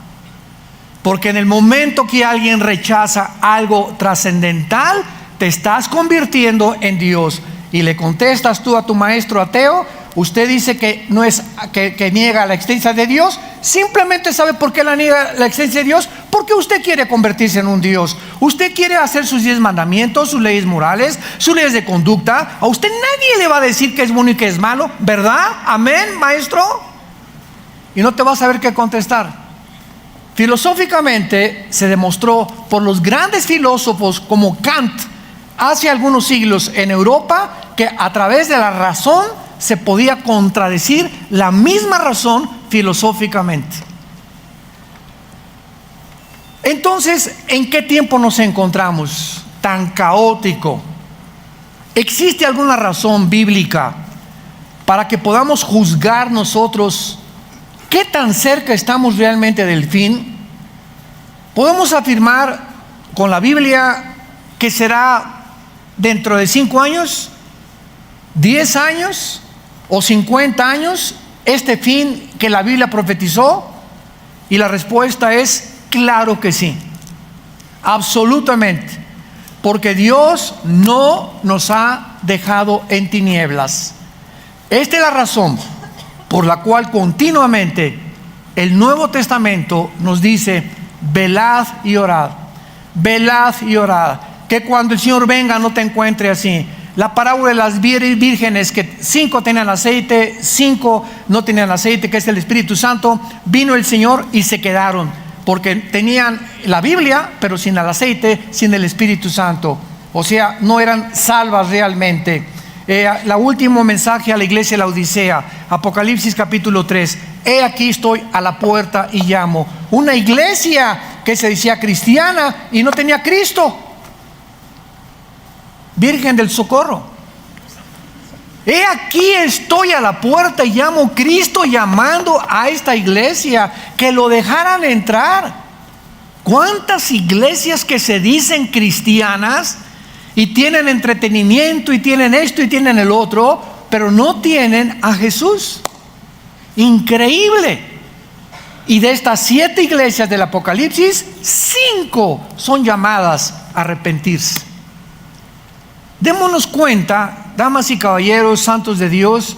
Porque en el momento que alguien rechaza algo trascendental, te estás convirtiendo en Dios. Y le contestas tú a tu maestro ateo, usted dice que no es que niega la existencia de Dios. Simplemente sabe por qué la niega la existencia de Dios, porque usted quiere convertirse en un Dios. Usted quiere hacer sus 10 mandamientos, sus leyes morales, sus leyes de conducta. A usted nadie le va a decir que es bueno y que es malo, ¿verdad? Amén, maestro. Y no te vas a saber qué contestar. Filosóficamente se demostró por los grandes filósofos como Kant hace algunos siglos en Europa que a través de la razón se podía contradecir la misma razón filosóficamente. Entonces, ¿en qué tiempo nos encontramos tan caótico? ¿Existe alguna razón bíblica para que podamos juzgar nosotros qué tan cerca estamos realmente del fin? Podemos afirmar con la Biblia que será dentro de 5 años, 10 años o 50 años este fin que la Biblia profetizó. Y la respuesta es claro que sí, absolutamente, porque Dios no nos ha dejado en tinieblas. Esta es la razón por la cual continuamente el Nuevo Testamento nos dice velad y orad, que cuando el Señor venga no te encuentre así. La parábola de las vírgenes, que 5 tenían aceite, 5 no tenían aceite, que es el Espíritu Santo. Vino el Señor y se quedaron, porque tenían la Biblia, pero sin el aceite, sin el Espíritu Santo. O sea, no eran salvas realmente. La último mensaje a la iglesia de la Odisea, Apocalipsis capítulo 3. He aquí estoy a la puerta y llamo. Una iglesia que se decía cristiana y no tenía Cristo. Virgen del Socorro. He aquí estoy a la puerta y llamo. Cristo llamando a esta iglesia que lo dejaran entrar. ¿Cuántas iglesias que se dicen cristianas y tienen entretenimiento y tienen esto y tienen el otro, pero no tienen a Jesús? Increíble. Y de estas 7 iglesias del Apocalipsis, 5 son llamadas a arrepentirse. Démonos cuenta, damas y caballeros, santos de Dios,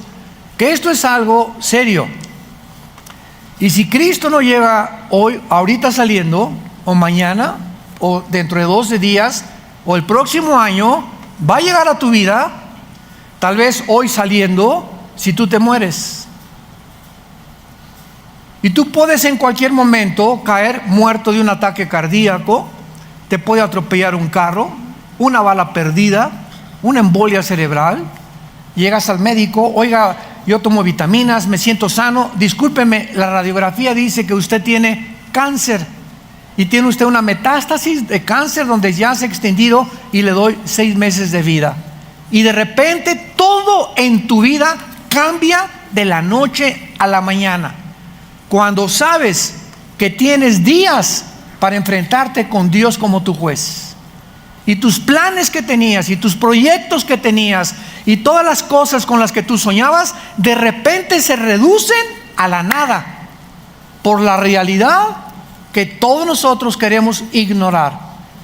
que esto es algo serio. Y si Cristo no llega hoy, ahorita saliendo, o mañana, o dentro de 12 días, o el próximo año, va a llegar a tu vida, tal vez hoy saliendo, si tú te mueres. Y tú puedes en cualquier momento caer muerto de un ataque cardíaco, te puede atropellar un carro, una bala perdida, una embolia cerebral. Llegas al médico, oiga, yo tomo vitaminas, me siento sano, discúlpeme, la radiografía dice que usted tiene cáncer y tiene usted una metástasis de cáncer donde ya se ha extendido y le doy 6 meses de vida. Y de repente todo en tu vida cambia de la noche a la mañana. Cuando sabes que tienes días para enfrentarte con Dios como tu juez. Y tus planes que tenías, y tus proyectos que tenías, y todas las cosas con las que tú soñabas, de repente se reducen a la nada, por la realidad que todos nosotros queremos ignorar.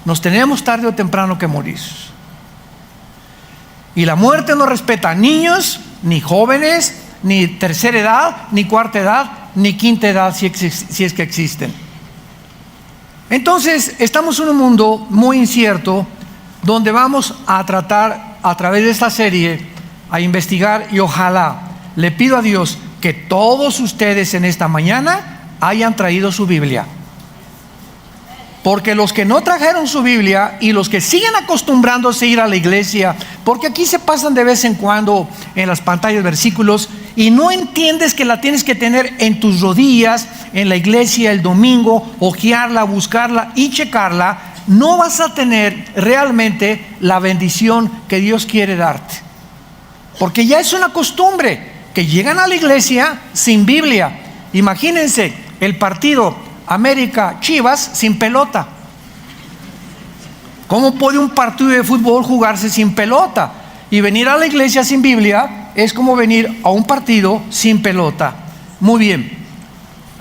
Nos tenemos tarde o temprano que morir. Y la muerte no respeta a niños, ni jóvenes, ni tercera edad, ni cuarta edad, ni quinta edad, si es que existen. Entonces, estamos en un mundo muy incierto, donde vamos a tratar a través de esta serie a investigar, y ojalá le pido a Dios que todos ustedes en esta mañana hayan traído su Biblia. Porque los que no trajeron su Biblia y los que siguen acostumbrándose a ir a la iglesia, porque aquí se pasan de vez en cuando en las pantallas versículos y no entiendes que la tienes que tener en tus rodillas, en la iglesia el domingo, hojearla, buscarla y checarla, no vas a tener realmente la bendición que Dios quiere darte. Porque ya es una costumbre que llegan a la iglesia sin Biblia. Imagínense el partido América Chivas sin pelota. ¿Cómo puede un partido de fútbol jugarse sin pelota? Y venir a la iglesia sin Biblia es como venir a un partido sin pelota. Muy bien.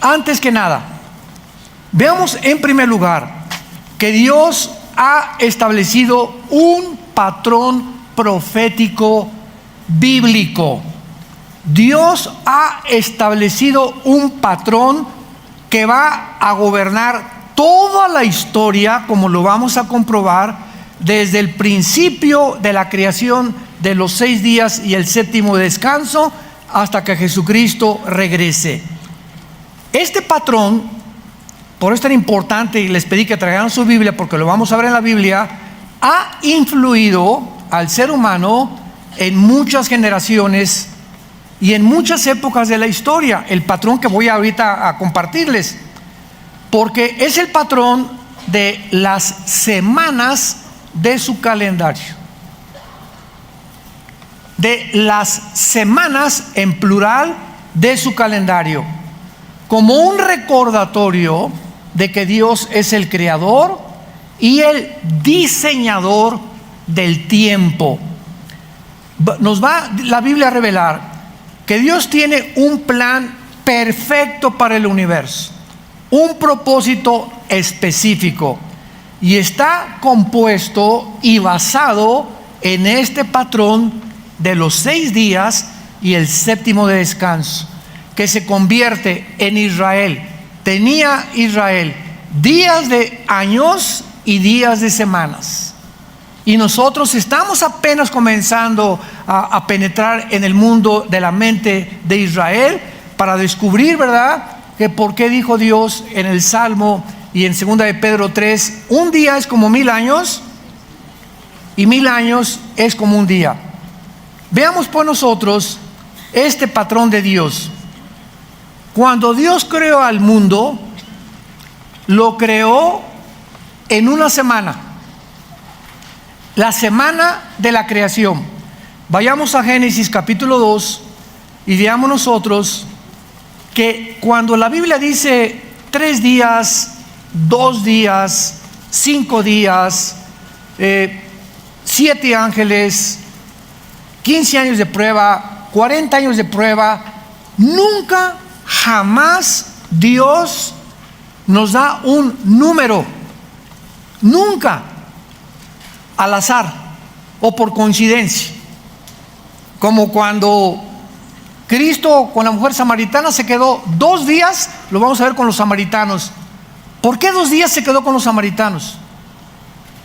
Antes que nada, veamos en primer lugar que Dios ha establecido un patrón profético bíblico. Dios ha establecido un patrón que va a gobernar toda la historia, como lo vamos a comprobar, desde el principio de la creación de los 6 días y el 7º descanso, hasta que Jesucristo regrese. Este patrón, por eso es tan importante, y les pedí que traigan su Biblia, porque lo vamos a ver en la Biblia, ha influido al ser humano en muchas generaciones y en muchas épocas de la historia. El patrón que voy ahorita a compartirles, porque es el patrón de las semanas de su calendario. De las semanas en plural de su calendario, como un recordatorio de que Dios es el creador y el diseñador del tiempo. Nos va la Biblia a revelar que Dios tiene un plan perfecto para el universo, un propósito específico, y está compuesto y basado en este patrón de los 6 días y el 7º de descanso, que se convierte en Israel. Tenía Israel días de años y días de semanas. Y nosotros estamos apenas comenzando a penetrar en el mundo de la mente de Israel para descubrir, ¿verdad?, que por qué dijo Dios en el Salmo y en 2 de Pedro 3, un día es como 1000 años y 1000 años es como un día. Veamos pues nosotros este patrón de Dios. Cuando Dios creó al mundo, lo creó en una semana. La semana de la creación. Vayamos a Génesis capítulo 2 y veamos nosotros que cuando la Biblia dice 3 días, 2 días, 5 días, 7 ángeles, 15 años de prueba, 40 años de prueba, nunca, jamás Dios nos da un número, nunca, al azar o por coincidencia, como cuando Cristo con la mujer samaritana se quedó 2 días, lo vamos a ver con los samaritanos. ¿Por qué 2 días se quedó con los samaritanos?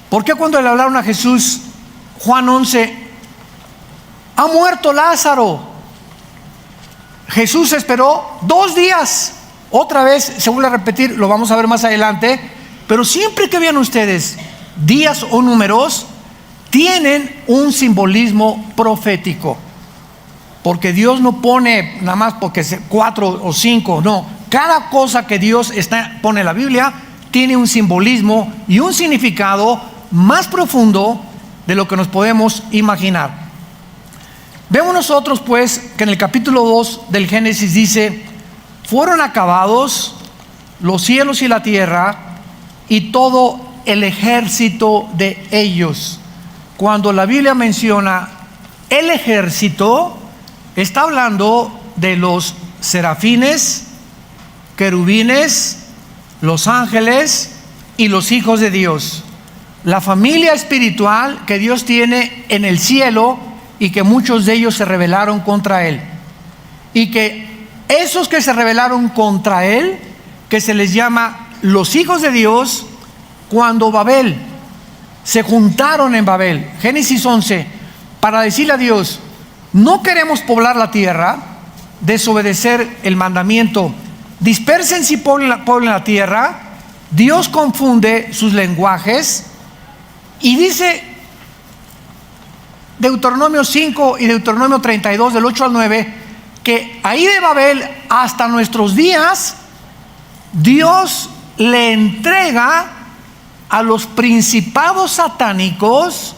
¿Por qué cuando le hablaron a Jesús, Juan 11, ha muerto Lázaro? Jesús esperó 2 días. Otra vez se vuelve a repetir, lo vamos a ver más adelante, pero siempre que vean ustedes días o números, tienen un simbolismo profético. Porque Dios no pone nada más porque 4 o 5, no. Cada cosa que Dios pone en la Biblia tiene un simbolismo y un significado más profundo de lo que nos podemos imaginar. Vemos nosotros pues que en el capítulo 2 del Génesis dice: fueron acabados los cielos y la tierra y todo el ejército de ellos. Cuando la Biblia menciona el ejército, está hablando de los serafines, querubines, los ángeles y los hijos de Dios. La familia espiritual que Dios tiene en el cielo y que muchos de ellos se rebelaron contra Él. Y que esos que se rebelaron contra Él, que se les llama los hijos de Dios, cuando Babel se juntaron en Babel, Génesis 11, para decirle a Dios: no queremos poblar la tierra, desobedecer el mandamiento, dispersen y poblen la tierra. Dios confunde sus lenguajes y dice Deuteronomio 5 y Deuteronomio 32 del 8 al 9 que ahí de Babel hasta nuestros días Dios le entrega a los principados satánicos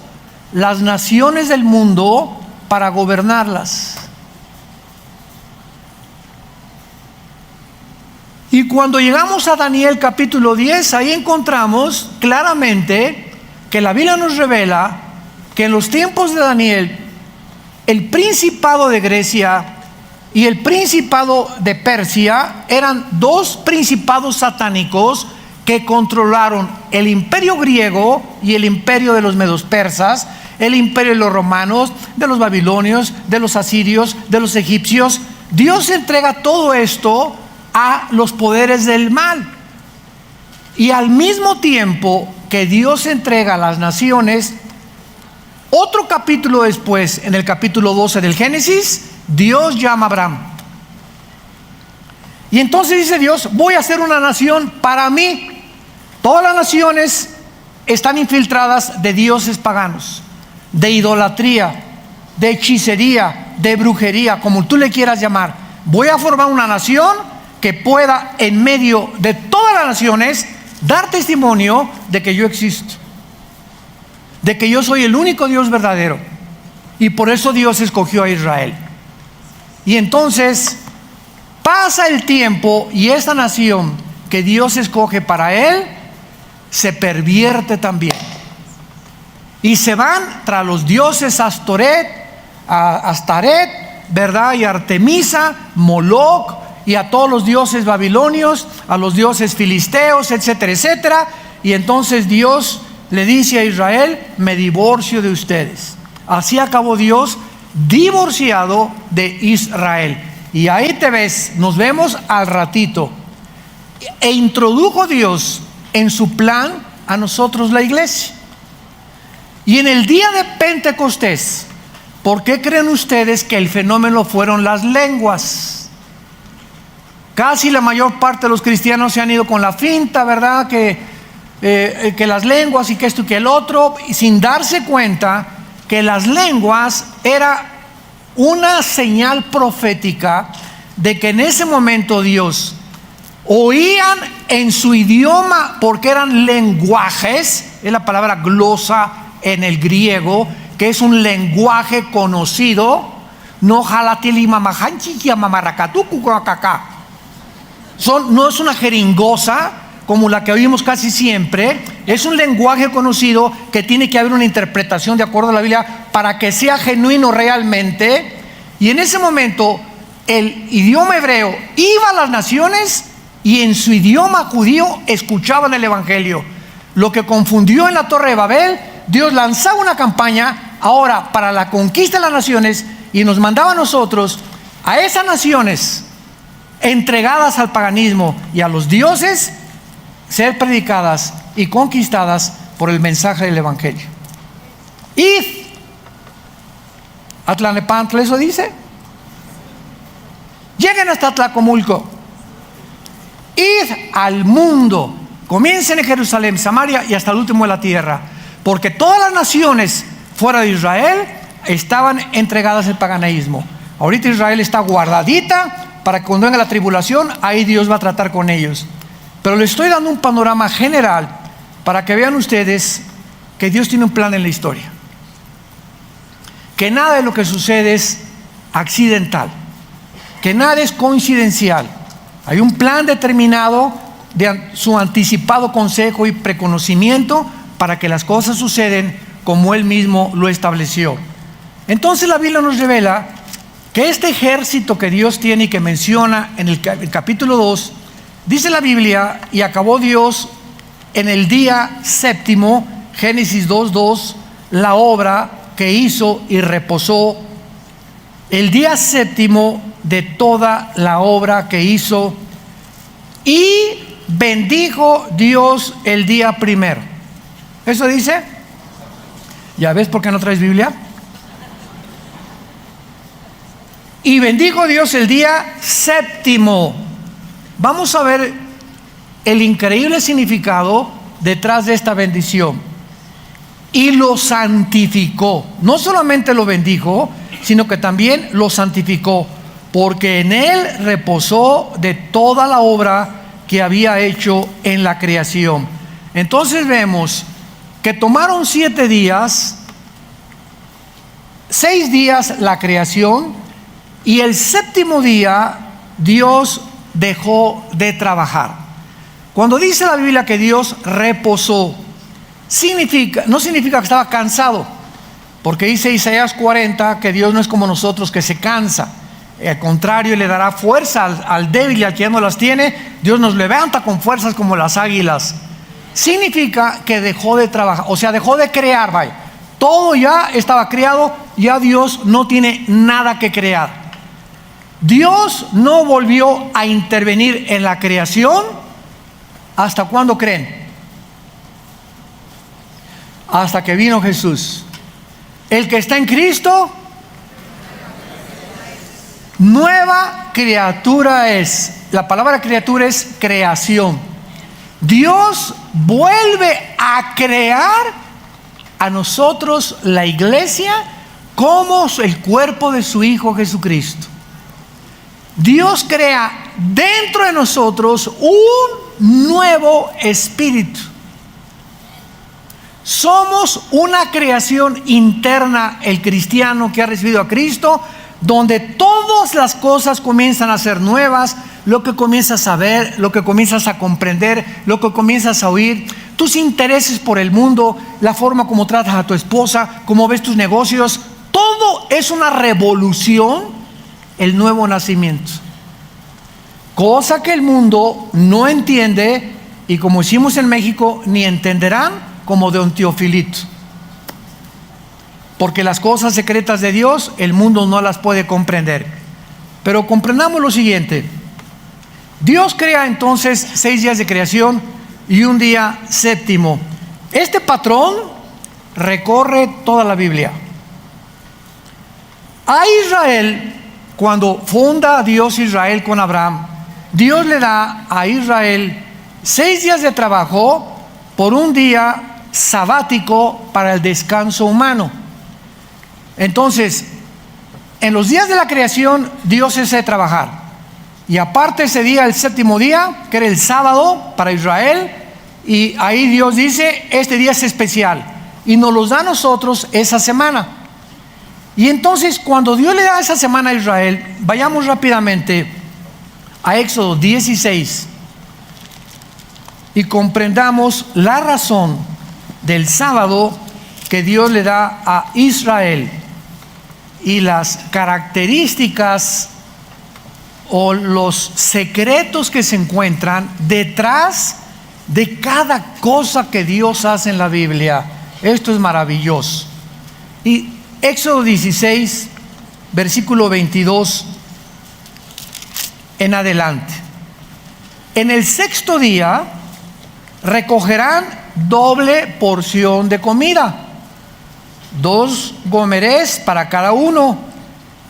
las naciones del mundo para gobernarlas. Y cuando llegamos a Daniel capítulo 10, ahí encontramos claramente que la Biblia nos revela que en los tiempos de Daniel, el principado de Grecia y el principado de Persia eran 2 principados satánicos que controlaron el imperio griego y el imperio de los medos persas, el imperio de los romanos, de los babilonios, de los asirios, de los egipcios. Dios entrega todo esto a los poderes del mal. Y al mismo tiempo que Dios entrega a las naciones, otro capítulo después, en el capítulo 12 del Génesis, Dios llama a Abraham. Y entonces dice Dios: voy a hacer una nación para mí. Todas las naciones están infiltradas de dioses paganos, de idolatría, de hechicería, de brujería, como tú le quieras llamar. Voy a formar una nación que pueda en medio de todas las naciones dar testimonio de que yo existo, de que yo soy el único Dios verdadero. Y por eso Dios escogió a Israel. Y entonces pasa el tiempo y esta nación que Dios escoge para Él se pervierte también. Y se van tras los dioses Astaret, ¿verdad? Y Artemisa, Moloc, y a todos los dioses babilonios, a los dioses filisteos, etcétera, etcétera. Y entonces Dios le dice a Israel: me divorcio de ustedes. Así acabó Dios divorciado de Israel. Y ahí te ves, nos vemos al ratito. E introdujo Dios en su plan a nosotros, la iglesia. Y en el día de Pentecostés, ¿por qué creen ustedes que el fenómeno fueron las lenguas? Casi la mayor parte de los cristianos se han ido con la finta, ¿verdad? Que las lenguas y que esto y que el otro, y sin darse cuenta que las lenguas era una señal profética de que en ese momento Dios oían en su idioma, porque eran lenguajes, es la palabra glosa en el griego, que es un lenguaje conocido, no es una jeringosa como la que oímos casi siempre, es un lenguaje conocido que tiene que haber una interpretación de acuerdo a la Biblia para que sea genuino realmente. Y en ese momento el idioma hebreo iba a las naciones y en su idioma judío escuchaban el evangelio. Lo que confundió en la Torre de Babel, Dios lanzaba una campaña ahora para la conquista de las naciones y nos mandaba a nosotros, a esas naciones entregadas al paganismo y a los dioses, ser predicadas y conquistadas por el mensaje del evangelio. Id a Tlalnepantla, eso dice. Lleguen hasta Tlacomulco. Id al mundo. Comiencen en Jerusalén, Samaria y hasta el último de la tierra. Porque todas las naciones fuera de Israel estaban entregadas al paganismo. Ahorita Israel está guardadita para que cuando venga la tribulación, ahí Dios va a tratar con ellos. Pero les estoy dando un panorama general para que vean ustedes que Dios tiene un plan en la historia. Que nada de lo que sucede es accidental. Que nada es coincidencial. Hay un plan determinado de su anticipado consejo y preconocimiento para que las cosas suceden como Él mismo lo estableció. Entonces la Biblia nos revela que este ejército que Dios tiene y que menciona en el capítulo 2, dice la Biblia, y acabó Dios en el día séptimo, Génesis 2:2, la obra que hizo y reposó el día séptimo de toda la obra que hizo, y bendijo Dios el día primero. ¿Eso dice? ¿Ya ves por qué no traes Biblia? Y bendijo Dios el día séptimo. Vamos a ver el increíble significado detrás de esta bendición. Y lo santificó. No solamente lo bendijo, sino que también lo santificó, porque en él reposó de toda la obra que había hecho en la creación. Entonces vemos que tomaron 7 días, 6 días la creación, y el séptimo día Dios dejó de trabajar. Cuando dice la Biblia que Dios reposó, no significa que estaba cansado, porque dice Isaías 40 que Dios no es como nosotros, que se cansa. Al contrario, le dará fuerza al débil y al que ya no las tiene. Dios nos levanta con fuerzas como las águilas. Significa que dejó de trabajar, o sea, dejó de crear, vaya. Todo ya estaba creado, ya Dios no tiene nada que crear. Dios no volvió a intervenir en la creación. ¿Hasta cuándo creen? Hasta que vino Jesús. El que está en Cristo, nueva criatura es. La palabra criatura es creación. Dios vuelve a crear a nosotros, la iglesia, como el cuerpo de su Hijo Jesucristo. Dios crea dentro de nosotros un nuevo espíritu. Somos una creación interna, el cristiano que ha recibido a Cristo, donde todas las cosas comienzan a ser nuevas, lo que comienzas a ver, lo que comienzas a comprender, lo que comienzas a oír, tus intereses por el mundo, la forma como tratas a tu esposa, cómo ves tus negocios, todo es una revolución, el nuevo nacimiento. Cosa que el mundo no entiende, y como hicimos en México, ni entenderán, como Don Teofilito. Porque las cosas secretas de Dios, el mundo no las puede comprender. Pero comprendamos lo siguiente. Dios crea entonces 6 días de creación y un día séptimo. Este patrón recorre toda la Biblia. A Israel, cuando funda Dios Israel con Abraham, Dios le da a Israel 6 días de trabajo por un día sabático para el descanso humano. Entonces, en los días de la creación Dios es de trabajar. Y aparte ese día, el séptimo día, que era el sábado para Israel, y ahí Dios dice, este día es especial. Y nos los da a nosotros esa semana. Y entonces cuando Dios le da esa semana a Israel, vayamos rápidamente a Éxodo 16 y comprendamos la razón del sábado que Dios le da a Israel y las características o los secretos que se encuentran detrás de cada cosa que Dios hace en la Biblia. Esto es maravilloso. Y Éxodo 16, versículo 22 en adelante. En el sexto día recogerán doble porción de comida, 2 gomerés para cada uno.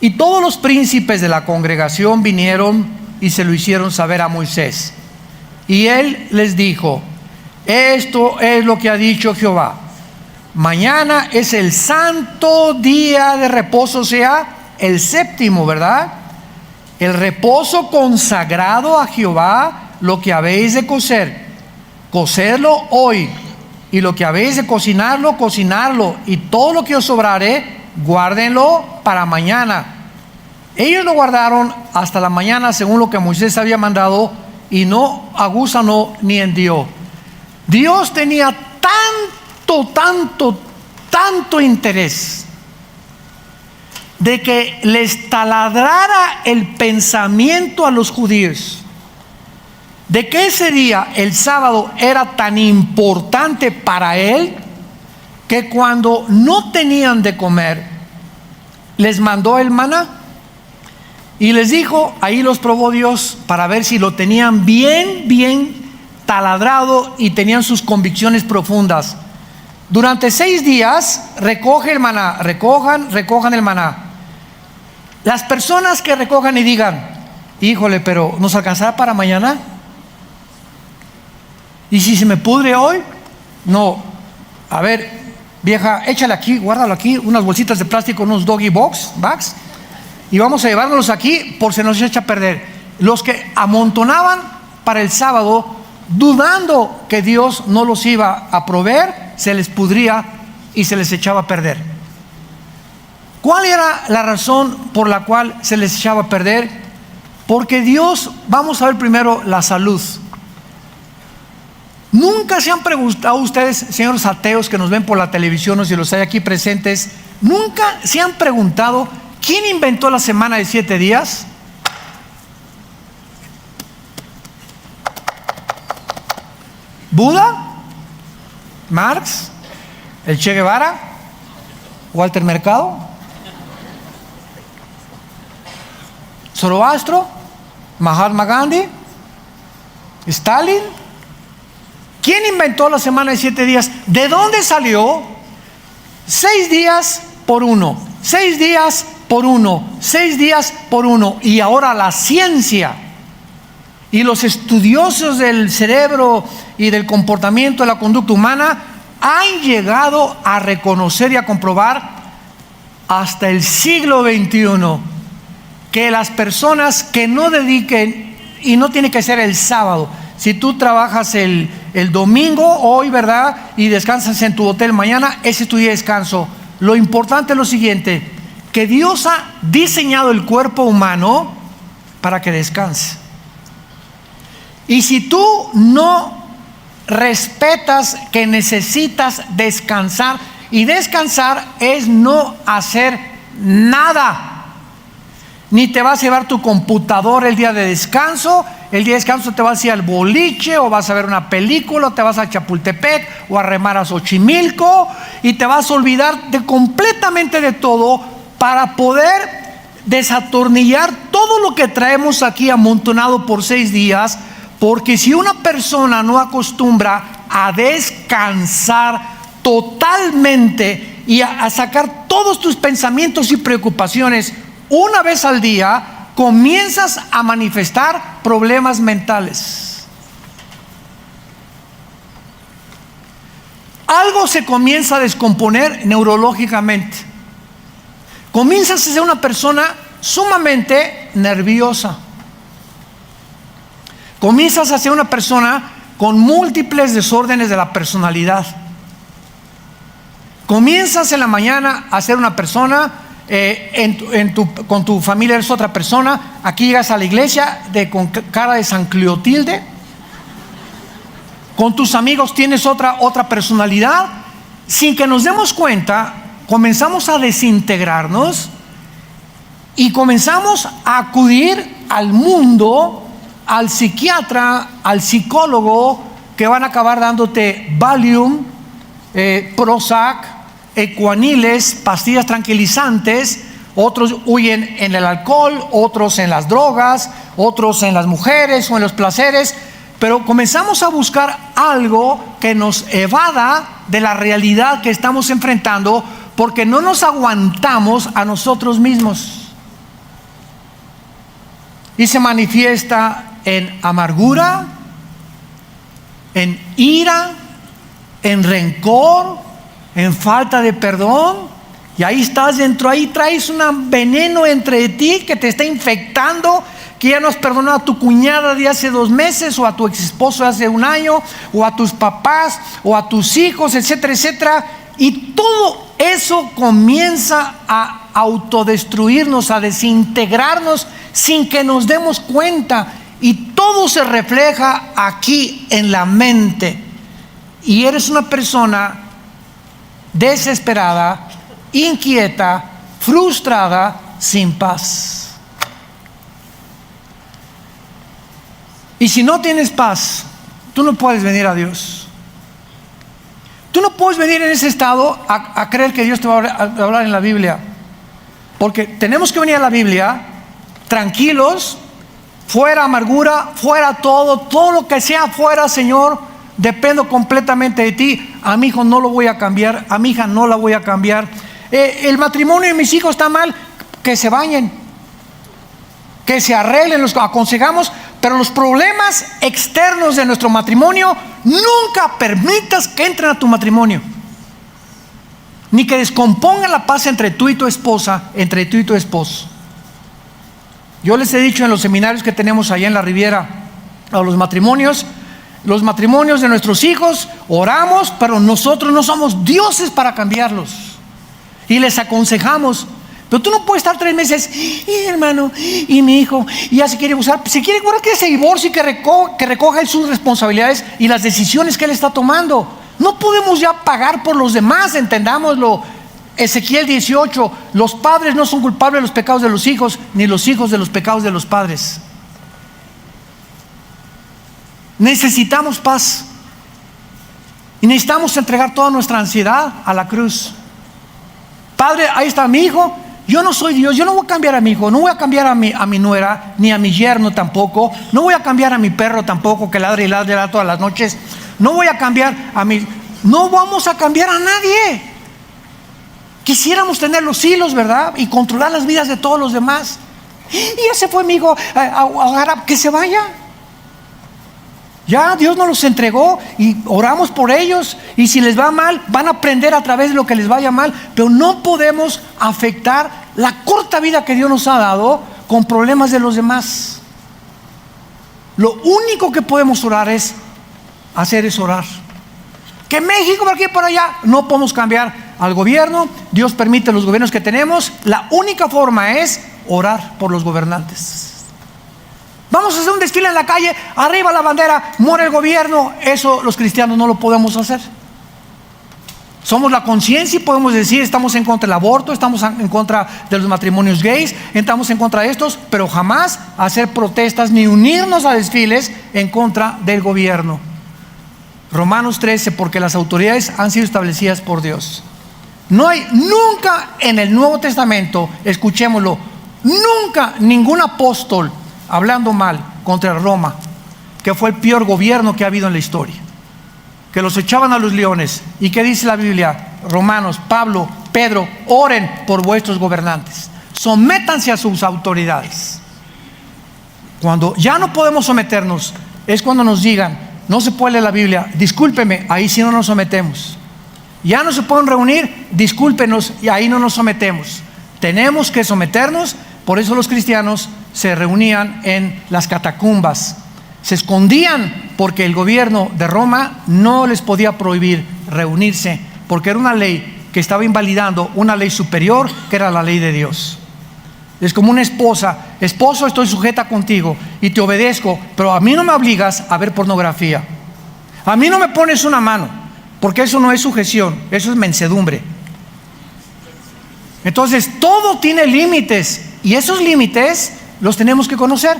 Y todos los príncipes de la congregación vinieron y se lo hicieron saber a Moisés. Y él les dijo: esto es lo que ha dicho Jehová. Mañana es el santo día de reposo, o sea, el séptimo, ¿verdad? El reposo consagrado a Jehová, lo que habéis de cocer, cocedlo hoy. Y lo que habéis de cocinarlo, cocinarlo. Y todo lo que os sobrare, guárdenlo para mañana. Ellos lo guardaron hasta la mañana según lo que Moisés había mandado, y no aguzanó ni hendió. Dios tenía tanto interés de que les taladrara el pensamiento a los judíos, de que ese día, el sábado, era tan importante para él, que cuando no tenían de comer, les mandó el maná y les dijo, ahí los probó Dios para ver si lo tenían bien taladrado y tenían sus convicciones profundas. Durante 6 días recoge el maná, recojan el maná. Las personas que recojan y digan, híjole, pero ¿nos alcanzará para mañana? ¿Y si se me pudre hoy? No. A ver, vieja, échale aquí, guárdalo aquí, unas bolsitas de plástico, unos doggy bags, y vamos a llevárnoslos aquí por si nos echa a perder. Los que amontonaban para el sábado, dudando que Dios no los iba a proveer, se les pudría y se les echaba a perder. ¿Cuál era la razón por la cual se les echaba a perder? Porque Dios, vamos a ver primero la salud. Nunca se han preguntado ustedes, señores ateos que nos ven por la televisión o si los hay aquí presentes, nunca se han preguntado quién inventó la semana de 7 días. ¿Buda? ¿Marx? ¿El Che Guevara? ¿Walter Mercado? ¿Zoroastro? ¿Mahatma Gandhi? ¿Stalin? ¿Quién inventó la semana de 7 días? ¿De dónde salió? 6 días por 1, 6 días por 1, 6 días por 1. Y ahora la ciencia y los estudiosos del cerebro y del comportamiento de la conducta humana han llegado a reconocer y a comprobar hasta el siglo XXI que las personas que no dediquen, y no tiene que ser el sábado, si tú trabajas el domingo, hoy, ¿verdad? Y descansas en tu hotel mañana, ese es tu día de descanso. Lo importante es lo siguiente, que Dios ha diseñado el cuerpo humano para que descanse. Y si tú no respetas que necesitas descansar, y descansar es no hacer nada. Ni te vas a llevar tu computadora el día de descanso. El día de descanso te vas a ir al boliche, o vas a ver una película, o te vas a Chapultepec, o a remar a Xochimilco, y te vas a olvidar completamente de todo para poder desatornillar todo lo que traemos aquí amontonado por 6 días. Porque si una persona no acostumbra a descansar totalmente y a sacar todos tus pensamientos y preocupaciones una vez al día, comienzas a manifestar problemas mentales. Algo se comienza a descomponer neurológicamente. comienzas a ser una persona sumamente nerviosa. Comienzas a ser una persona con múltiples desórdenes de la personalidad. Comienzas en la mañana a ser una persona, con tu familia eres otra persona. Aquí llegas a la iglesia con cara de San Cleotilde. Con tus amigos tienes otra personalidad. Sin que nos demos cuenta, comenzamos a desintegrarnos y comenzamos a acudir al mundo, al psiquiatra, al psicólogo, que van a acabar dándote Valium, Prozac, Ecuaniles, pastillas tranquilizantes. Otros huyen en el alcohol, otros en las drogas, otros en las mujeres o en los placeres. Pero comenzamos a buscar algo que nos evada de la realidad que estamos enfrentando, porque no nos aguantamos a nosotros mismos. Y se manifiesta en amargura, en ira, en rencor, en falta de perdón. Y ahí estás dentro, ahí traes un veneno entre ti que te está infectando, que ya no has perdonado a tu cuñada de hace 2 meses, o a tu ex esposo de hace 1 año, o a tus papás, o a tus hijos, etcétera, etcétera. Y todo eso comienza a autodestruirnos, a desintegrarnos sin que nos demos cuenta. Y todo se refleja aquí en la mente. Y eres una persona desesperada, inquieta, frustrada, sin paz. Y si no tienes paz, tú no puedes venir a Dios. Tú no puedes venir en ese estado a creer que Dios te va a hablar en la Biblia. Porque tenemos que venir a la Biblia tranquilos, fuera amargura, fuera todo lo que sea fuera, Señor, dependo completamente de ti. A mi hijo no lo voy a cambiar, a mi hija no la voy a cambiar. El matrimonio de mis hijos está mal, que se bañen, que se arreglen, los aconsejamos. Pero los problemas externos de nuestro matrimonio, nunca permitas que entren a tu matrimonio, ni que descompongan la paz entre tú y tu esposa, entre tú y tu esposo. Yo les he dicho en los seminarios que tenemos allá en la Riviera, a los matrimonios de nuestros hijos, oramos, pero nosotros no somos dioses para cambiarlos. Y les aconsejamos. Pero tú no puedes estar 3 meses, hermano, y mi hijo, y ya se quiere usar. Si quiere, bueno, que se divorcie y que recoja sus responsabilidades y las decisiones que él está tomando. No podemos ya pagar por los demás, entendámoslo. Ezequiel 18, los padres no son culpables de los pecados de los hijos, ni los hijos de los pecados de los padres. Necesitamos paz. Y necesitamos entregar toda nuestra ansiedad a la cruz. Padre, ahí está mi hijo. Yo no soy Dios, yo no voy a cambiar a mi hijo, no voy a cambiar a mi nuera, ni a mi yerno tampoco, no voy a cambiar a mi perro tampoco, que ladra y ladra todas las noches, no voy a cambiar no vamos a cambiar a nadie. Quisiéramos tener los hilos, ¿verdad? Y controlar las vidas de todos los demás. Y ese fue mi hijo, que se vaya. Ya Dios nos los entregó y oramos por ellos, y si les va mal, van a aprender a través de lo que les vaya mal, pero no podemos afectar la corta vida que Dios nos ha dado con problemas de los demás. Lo único que podemos orar es orar. Que México por aquí y por allá, no podemos cambiar al gobierno. Dios permite los gobiernos que tenemos. La única forma es orar por los gobernantes. Vamos a hacer un desfile en la calle, arriba la bandera, muere el gobierno. Eso los cristianos no lo podemos hacer. Somos la conciencia y podemos decir, estamos en contra del aborto, estamos en contra de los matrimonios gays, estamos en contra de estos, pero jamás hacer protestas ni unirnos a desfiles en contra del gobierno. Romanos 13, porque las autoridades han sido establecidas por Dios. No hay nunca en el Nuevo Testamento, escuchémoslo, nunca ningún apóstol hablando mal contra Roma, que fue el peor gobierno que ha habido en la historia, que los echaban a los leones. ¿Y qué dice la Biblia? Romanos, Pablo, Pedro, oren por vuestros gobernantes, sométanse a sus autoridades. Cuando ya no podemos someternos, es cuando nos digan, no se puede leer la Biblia, discúlpeme, ahí sí no nos sometemos. Ya no se pueden reunir, discúlpenos, y ahí no nos sometemos. Tenemos que someternos. Por eso los cristianos se reunían en las catacumbas. Se escondían porque el gobierno de Roma no les podía prohibir reunirse, porque era una ley que estaba invalidando una ley superior, que era la ley de Dios. Es como una esposa: esposo, estoy sujeta contigo y te obedezco, pero a mí no me obligas a ver pornografía. A mí no me pones una mano, porque eso no es sujeción, eso es mansedumbre. Entonces todo tiene límites, y esos límites los tenemos que conocer,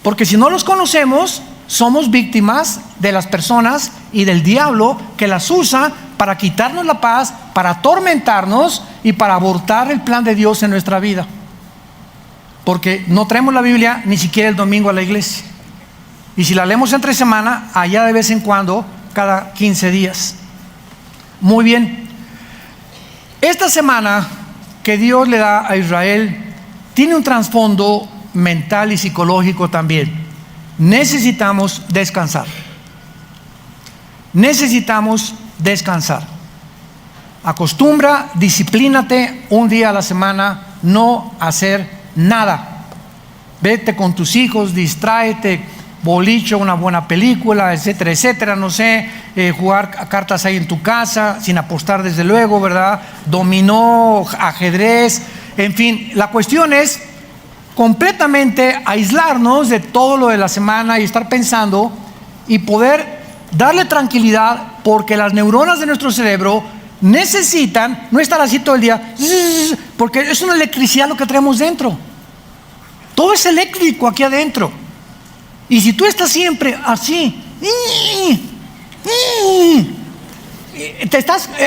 porque si no los conocemos, somos víctimas de las personas y del diablo, que las usa para quitarnos la paz, para atormentarnos y para abortar el plan de Dios en nuestra vida. Porque no traemos la Biblia ni siquiera el domingo a la iglesia, y si la leemos entre semana, allá de vez en cuando, cada 15 días. Muy bien, esta semana que Dios le da a Israel tiene un trasfondo mental y psicológico también. Necesitamos descansar. Necesitamos descansar. Acostumbra, disciplínate un día a la semana, no hacer nada. Vete con tus hijos, distráete, boliche, una buena película, etcétera, etcétera, no sé, jugar cartas ahí en tu casa, sin apostar desde luego, ¿verdad? Dominó, ajedrez, en fin, la cuestión es completamente aislarnos de todo lo de la semana y estar pensando y poder darle tranquilidad, porque las neuronas de nuestro cerebro necesitan no estar así todo el día, porque es una electricidad lo que traemos dentro. Todo es eléctrico aquí adentro. Y si tú estás siempre así,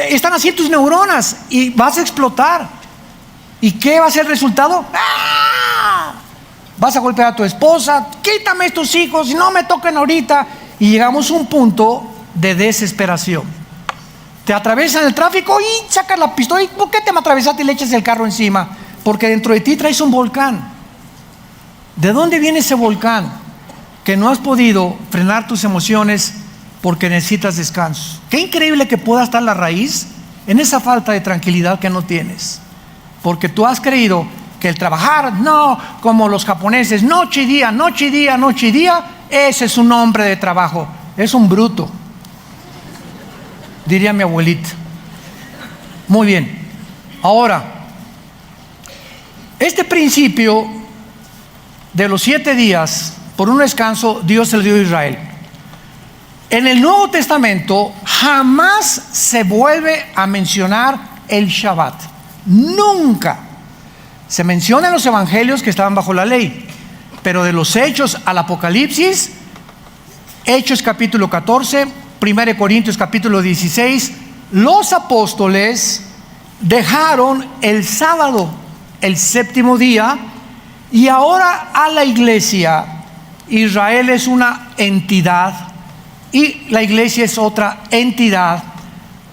están así tus neuronas y vas a explotar. ¿Y qué va a ser el resultado? ¡Ah! Vas a golpear a tu esposa, quítame estos hijos y no me toquen ahorita. Y llegamos a un punto de desesperación. Te atraviesan el tráfico y sacas la pistola. ¿Por qué te me atravesaste y le echas el carro encima? Porque dentro de ti traes un volcán. ¿De dónde viene ese volcán? Que no has podido frenar tus emociones porque necesitas descanso. Qué increíble que pueda estar la raíz en esa falta de tranquilidad que no tienes, porque tú has creído que el trabajar, no, como los japoneses, noche y día, noche y día, noche y día, ese es un hombre de trabajo. Es un bruto, diría mi abuelita. Muy bien, ahora, este principio de los 7 días por un descanso, Dios se lo dio a Israel. En el Nuevo Testamento jamás se vuelve a mencionar el Shabbat. Nunca. Se menciona en los evangelios que estaban bajo la ley, pero de los Hechos al Apocalipsis, Hechos capítulo 14, 1 Corintios capítulo 16, los apóstoles dejaron el sábado, el 7º día, y ahora a la iglesia, Israel es una entidad y la iglesia es otra entidad.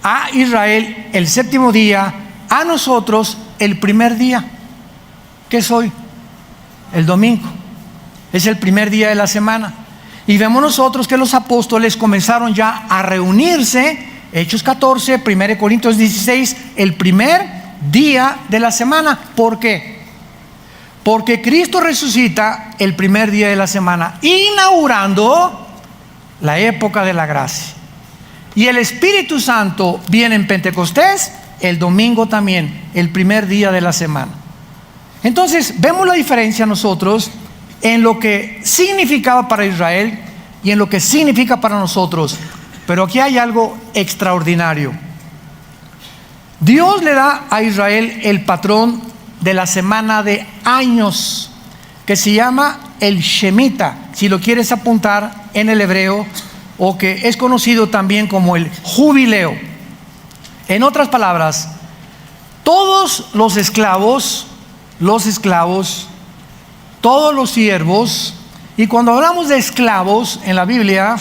A Israel el 7º día, a nosotros el primer día. ¿Qué es hoy? El domingo. Es el primer día de la semana. Y vemos nosotros que los apóstoles comenzaron ya a reunirse, Hechos 14, 1 Corintios 16, el primer día de la semana. ¿Por qué? Porque Cristo resucita el primer día de la semana, inaugurando la época de la gracia. Y el Espíritu Santo viene en Pentecostés, el domingo también, el primer día de la semana. Entonces, vemos la diferencia nosotros en lo que significaba para Israel y en lo que significa para nosotros. Pero aquí hay algo extraordinario. Dios le da a Israel el patrón de la semana de años, que se llama el Shemitah, si lo quieres apuntar en el hebreo, o que es conocido también como el jubileo. En otras palabras, todos los esclavos, todos los siervos, y cuando hablamos de esclavos en la Biblia,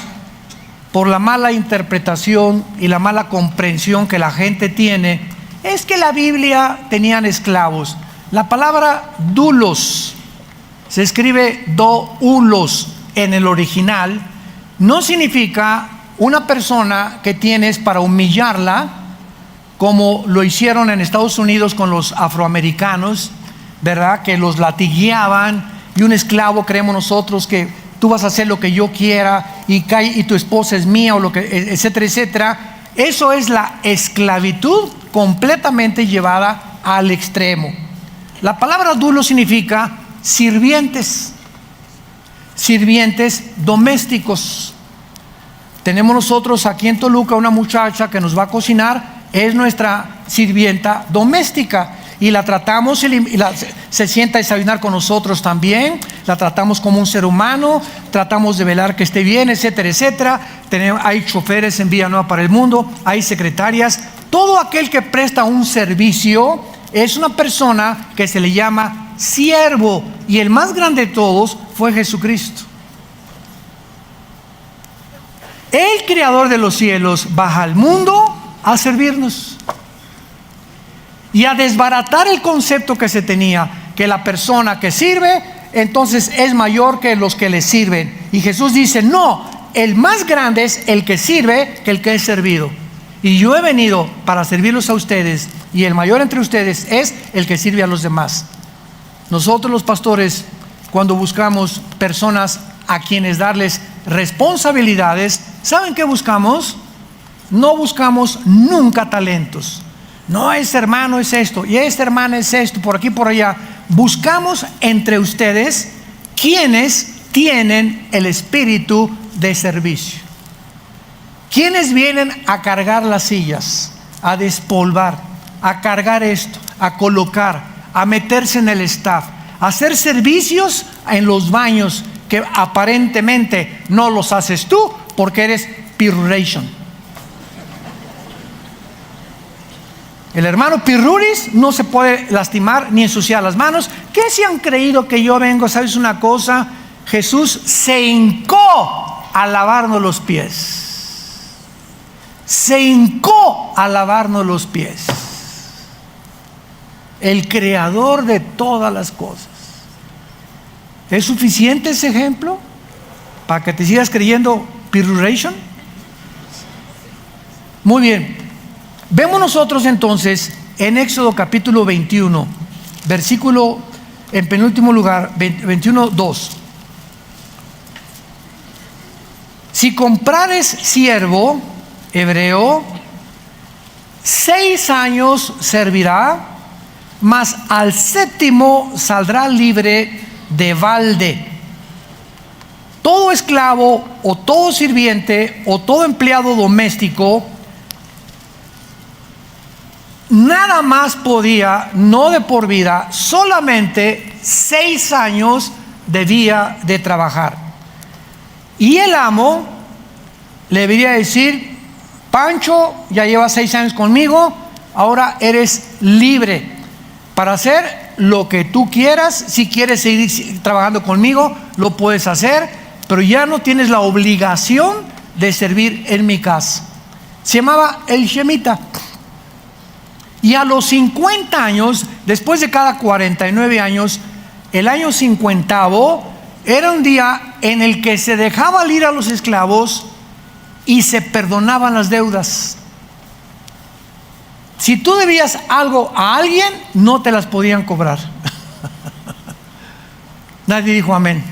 por la mala interpretación y la mala comprensión que la gente tiene, es que la Biblia tenían esclavos. La palabra doulos se escribe doulos en el original, no significa una persona que tienes para humillarla como lo hicieron en Estados Unidos con los afroamericanos, ¿verdad? Que los latigueaban, y un esclavo, creemos nosotros que tú vas a hacer lo que yo quiera y tu esposa es mía, o lo que, etcétera, etcétera. Eso es la esclavitud completamente llevada al extremo. La palabra dulo significa sirvientes domésticos. Tenemos nosotros aquí en Toluca una muchacha que nos va a cocinar, es nuestra sirvienta doméstica, y la tratamos, se sienta a desayunar con nosotros también, la tratamos como un ser humano, tratamos de velar que esté bien, etcétera, etcétera. Hay choferes en Villanueva para el Mundo, hay secretarias. Todo aquel que presta un servicio es una persona que se le llama siervo, y el más grande de todos fue Jesucristo. El creador de los cielos baja al mundo a servirnos y a desbaratar el concepto que se tenía, que la persona que sirve entonces es mayor que los que le sirven. Y Jesús dice: no, el más grande es el que sirve que el que es servido. Y yo he venido para servirlos a ustedes, y el mayor entre ustedes es el que sirve a los demás. Nosotros los pastores, cuando buscamos personas a quienes darles responsabilidades, ¿saben qué buscamos? No buscamos nunca talentos. No, este hermano es esto y esta hermana es esto, por aquí, por allá. Buscamos entre ustedes quienes tienen el espíritu de servicio, quienes vienen a cargar las sillas, a despolvar, a cargar esto, a colocar, a meterse en el staff, a hacer servicios en los baños que aparentemente no los haces tú porque eres Pirruration. El hermano Pirruris no se puede lastimar ni ensuciar las manos. ¿Qué se han creído que yo vengo? ¿Sabes una cosa? Jesús se hincó a lavarnos los pies. Se hincó a lavarnos los pies. El creador de todas las cosas. ¿Es suficiente ese ejemplo para que te sigas creyendo Pirruration? Muy bien. Vemos nosotros entonces en Éxodo capítulo 21, versículo en penúltimo lugar, 21:2. Si comprares siervo hebreo, 6 años servirá, mas al 7º saldrá libre de balde. Todo esclavo o todo sirviente o todo empleado doméstico nada más podía, no de por vida, solamente 6 años debía de trabajar. Y el amo le debería decir: Pancho, ya llevas 6 años conmigo, ahora eres libre para hacer lo que tú quieras. Si quieres seguir trabajando conmigo, lo puedes hacer, pero ya no tienes la obligación de servir en mi casa. Se llamaba el Shemita. Y a los 50 años, después de cada 49 años, el año 50º era un día en el que se dejaba ir a los esclavos y se perdonaban las deudas. Si tú debías algo a alguien, no te las podían cobrar. Nadie dijo amén.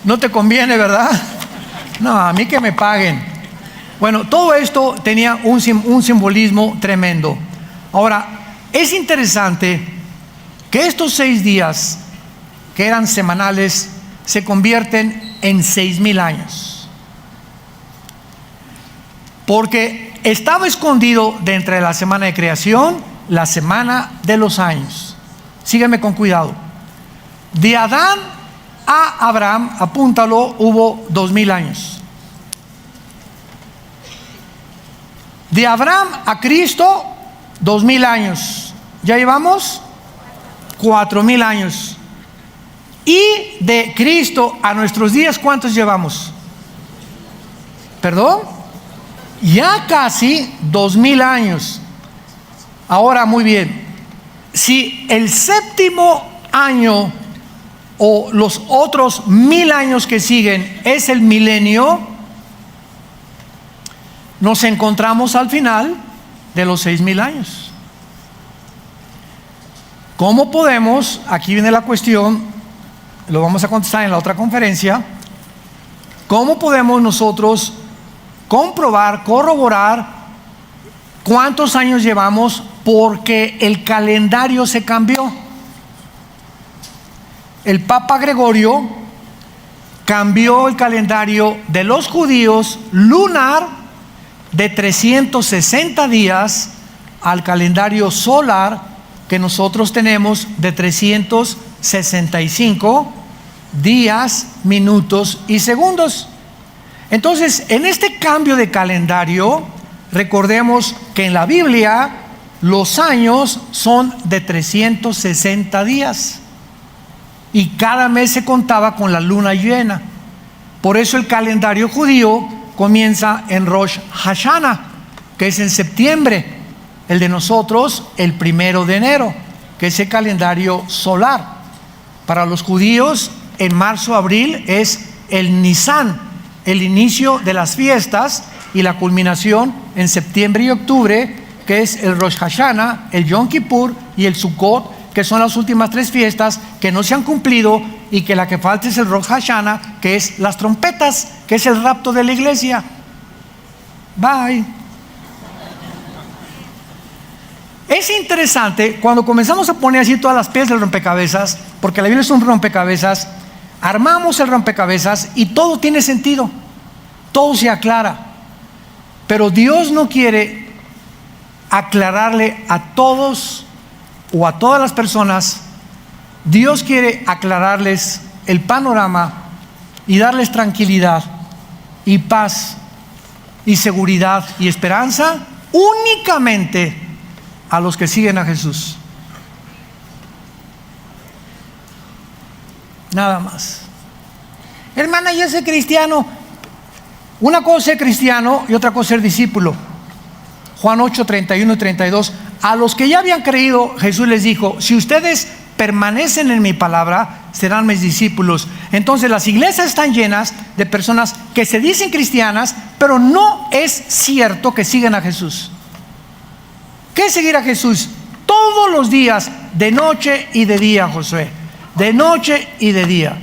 No te conviene, ¿verdad? No, a mí que me paguen. Bueno, todo esto tenía un simbolismo tremendo. Ahora, es interesante que estos 6 días, que eran semanales, se convierten en 6,000 años. Porque estaba escondido dentro de la semana de creación, la semana de los años. Sígueme con cuidado. De Adán a Abraham, apúntalo, hubo 2,000 años. De Abraham a Cristo, 2,000 años. Ya llevamos 4,000 años. Y de Cristo a nuestros días, ¿cuántos llevamos? ¿Perdón? Ya casi 2,000 años. Ahora, muy bien. Si el 7º año o los otros 1,000 años que siguen es el milenio, nos encontramos al final de los 6,000 años. ¿Cómo podemos? Aquí viene la cuestión, lo vamos a contestar en la otra conferencia. ¿Cómo podemos nosotros comprobar, corroborar cuántos años llevamos? Porque el calendario se cambió. El Papa Gregorio cambió el calendario de los judíos lunar de 360 días al calendario solar que nosotros tenemos de 365 días, minutos y segundos. Entonces, en este cambio de calendario, recordemos que en la Biblia los años son de 360 días y cada mes se contaba con la luna llena. Por eso el calendario judío comienza en Rosh Hashanah, que es en septiembre. El de nosotros, el 1 de enero, que es el calendario solar. Para los judíos, en marzo, abril, es el Nisan, el inicio de las fiestas, y la culminación en septiembre y octubre, que es el Rosh Hashanah, el Yom Kippur y el Sukkot, que son las últimas 3 fiestas que no se han cumplido, y que la que falta es el Rosh Hashanah, que es las trompetas, que es el rapto de la iglesia. Bye. Es interesante cuando comenzamos a poner así todas las piezas del rompecabezas, porque la Biblia es un rompecabezas. Armamos el rompecabezas y todo tiene sentido, todo se aclara. Pero Dios no quiere aclararle a todos o a todas las personas. Dios quiere aclararles el panorama y darles tranquilidad y paz y seguridad y esperanza únicamente a los que siguen a Jesús. Nada más. Hermana, yo soy cristiano. Una cosa es ser cristiano y otra cosa es ser discípulo. Juan 8, 31 y 32. A los que ya habían creído, Jesús les dijo: si ustedes permanecen en mi palabra, serán mis discípulos. Entonces las iglesias están llenas de personas que se dicen cristianas, pero no es cierto que siguen a Jesús. ¿Qué es seguir a Jesús? Todos los días, de noche y de día, Josué. De noche y de día.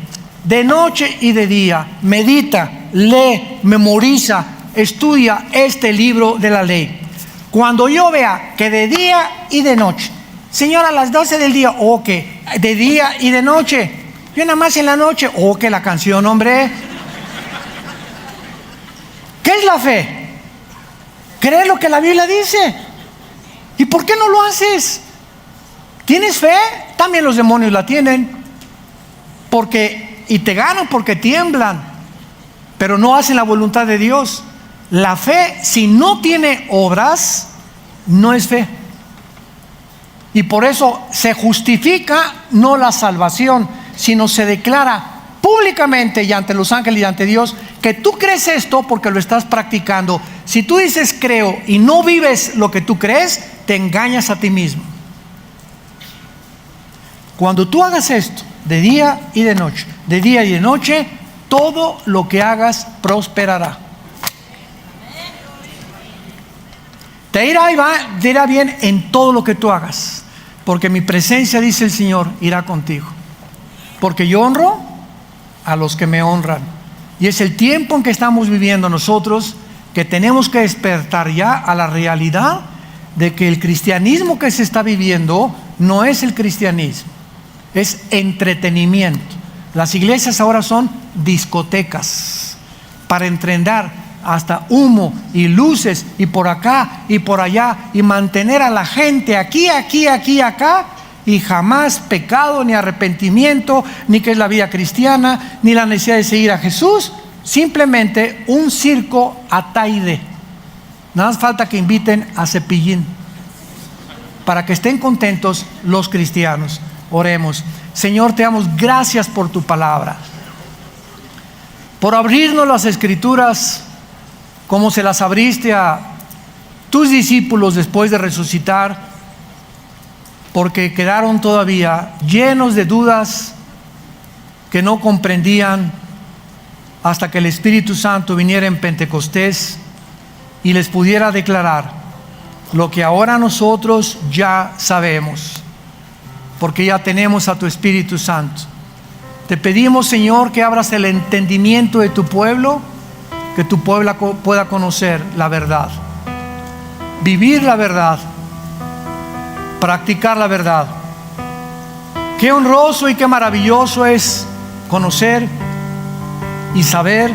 De noche y de día. Medita, lee, memoriza, estudia este libro de la ley. Cuando yo vea que de día y de noche, Señor, a las 12 del día, o que de día y de noche, yo nada más en la noche, o que la canción, hombre. ¿Qué es la fe? Creer lo que la Biblia dice. ¿Y por qué no lo haces? ¿Tienes fe? También los demonios la tienen. Y te ganan porque tiemblan, pero no hacen la voluntad de Dios. La fe, si no tiene obras, no es fe. Y por eso se justifica no la salvación, sino se declara públicamente y ante los ángeles y ante Dios que tú crees esto porque lo estás practicando. Si tú dices creo y no vives lo que tú crees, te engañas a ti mismo. Cuando tú hagas esto de día y de noche, de día y de noche, todo lo que hagas prosperará. Te irá bien en todo lo que tú hagas, porque mi presencia, dice el Señor, irá contigo. Porque yo honro a los que me honran. Y es el tiempo en que estamos viviendo nosotros, que tenemos que despertar ya a la realidad de que el cristianismo que se está viviendo no es el cristianismo, es entretenimiento. Las iglesias ahora son discotecas para entrenar, hasta humo y luces y por acá y por allá, y mantener a la gente aquí, acá, y jamás pecado, ni arrepentimiento, ni que es la vida cristiana, ni la necesidad de seguir a Jesús. Simplemente un circo ataide. Nada más falta que inviten a Cepillín para que estén contentos los cristianos. Oremos. Señor, te damos gracias por tu palabra, por abrirnos las escrituras como se las abriste a tus discípulos después de resucitar, porque quedaron todavía llenos de dudas que no comprendían hasta que el Espíritu Santo viniera en Pentecostés y les pudiera declarar lo que ahora nosotros ya sabemos, porque ya tenemos a tu Espíritu Santo. Te pedimos, Señor, que abras el entendimiento de tu pueblo, que tu pueblo pueda conocer la verdad, vivir la verdad, practicar la verdad. Qué honroso y qué maravilloso es conocer y saber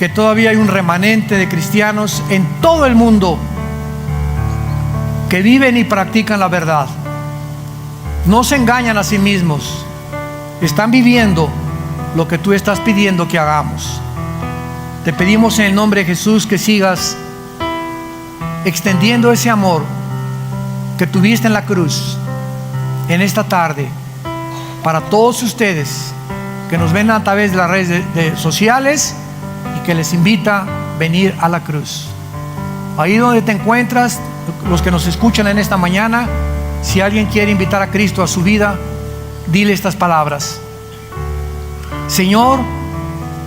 que todavía hay un remanente de cristianos en todo el mundo que viven y practican la verdad. No se engañan a sí mismos, están viviendo lo que tú estás pidiendo que hagamos. Te pedimos en el nombre de Jesús que sigas extendiendo ese amor que tuviste en la cruz en esta tarde para todos ustedes que nos ven a través de las redes sociales y que les invita a venir a la cruz. Ahí donde te encuentras, los que nos escuchan en esta mañana, si alguien quiere invitar a Cristo a su vida, dile estas palabras: Señor,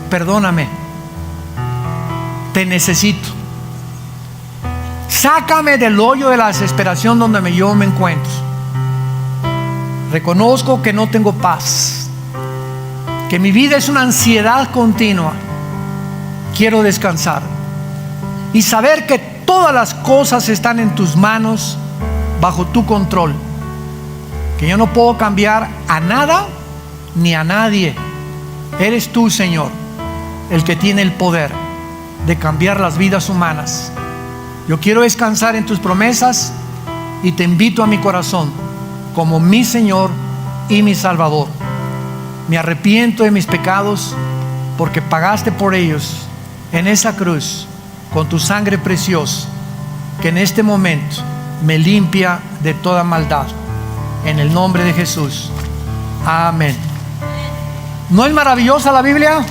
perdóname, te necesito. Sácame del hoyo de la desesperación donde yo me encuentro. Reconozco que no tengo paz, que mi vida es una ansiedad continua. Quiero descansar y saber que todas las cosas están en tus manos, bajo tu control, que yo no puedo cambiar a nada ni a nadie. Eres tú, Señor, el que tiene el poder de cambiar las vidas humanas. Yo quiero descansar en tus promesas y te invito a mi corazón como mi Señor y mi Salvador. Me arrepiento de mis pecados porque pagaste por ellos en esa cruz con tu sangre preciosa, que en este momento me limpia de toda maldad. En el nombre de Jesús. Amén. ¿No es maravillosa la Biblia?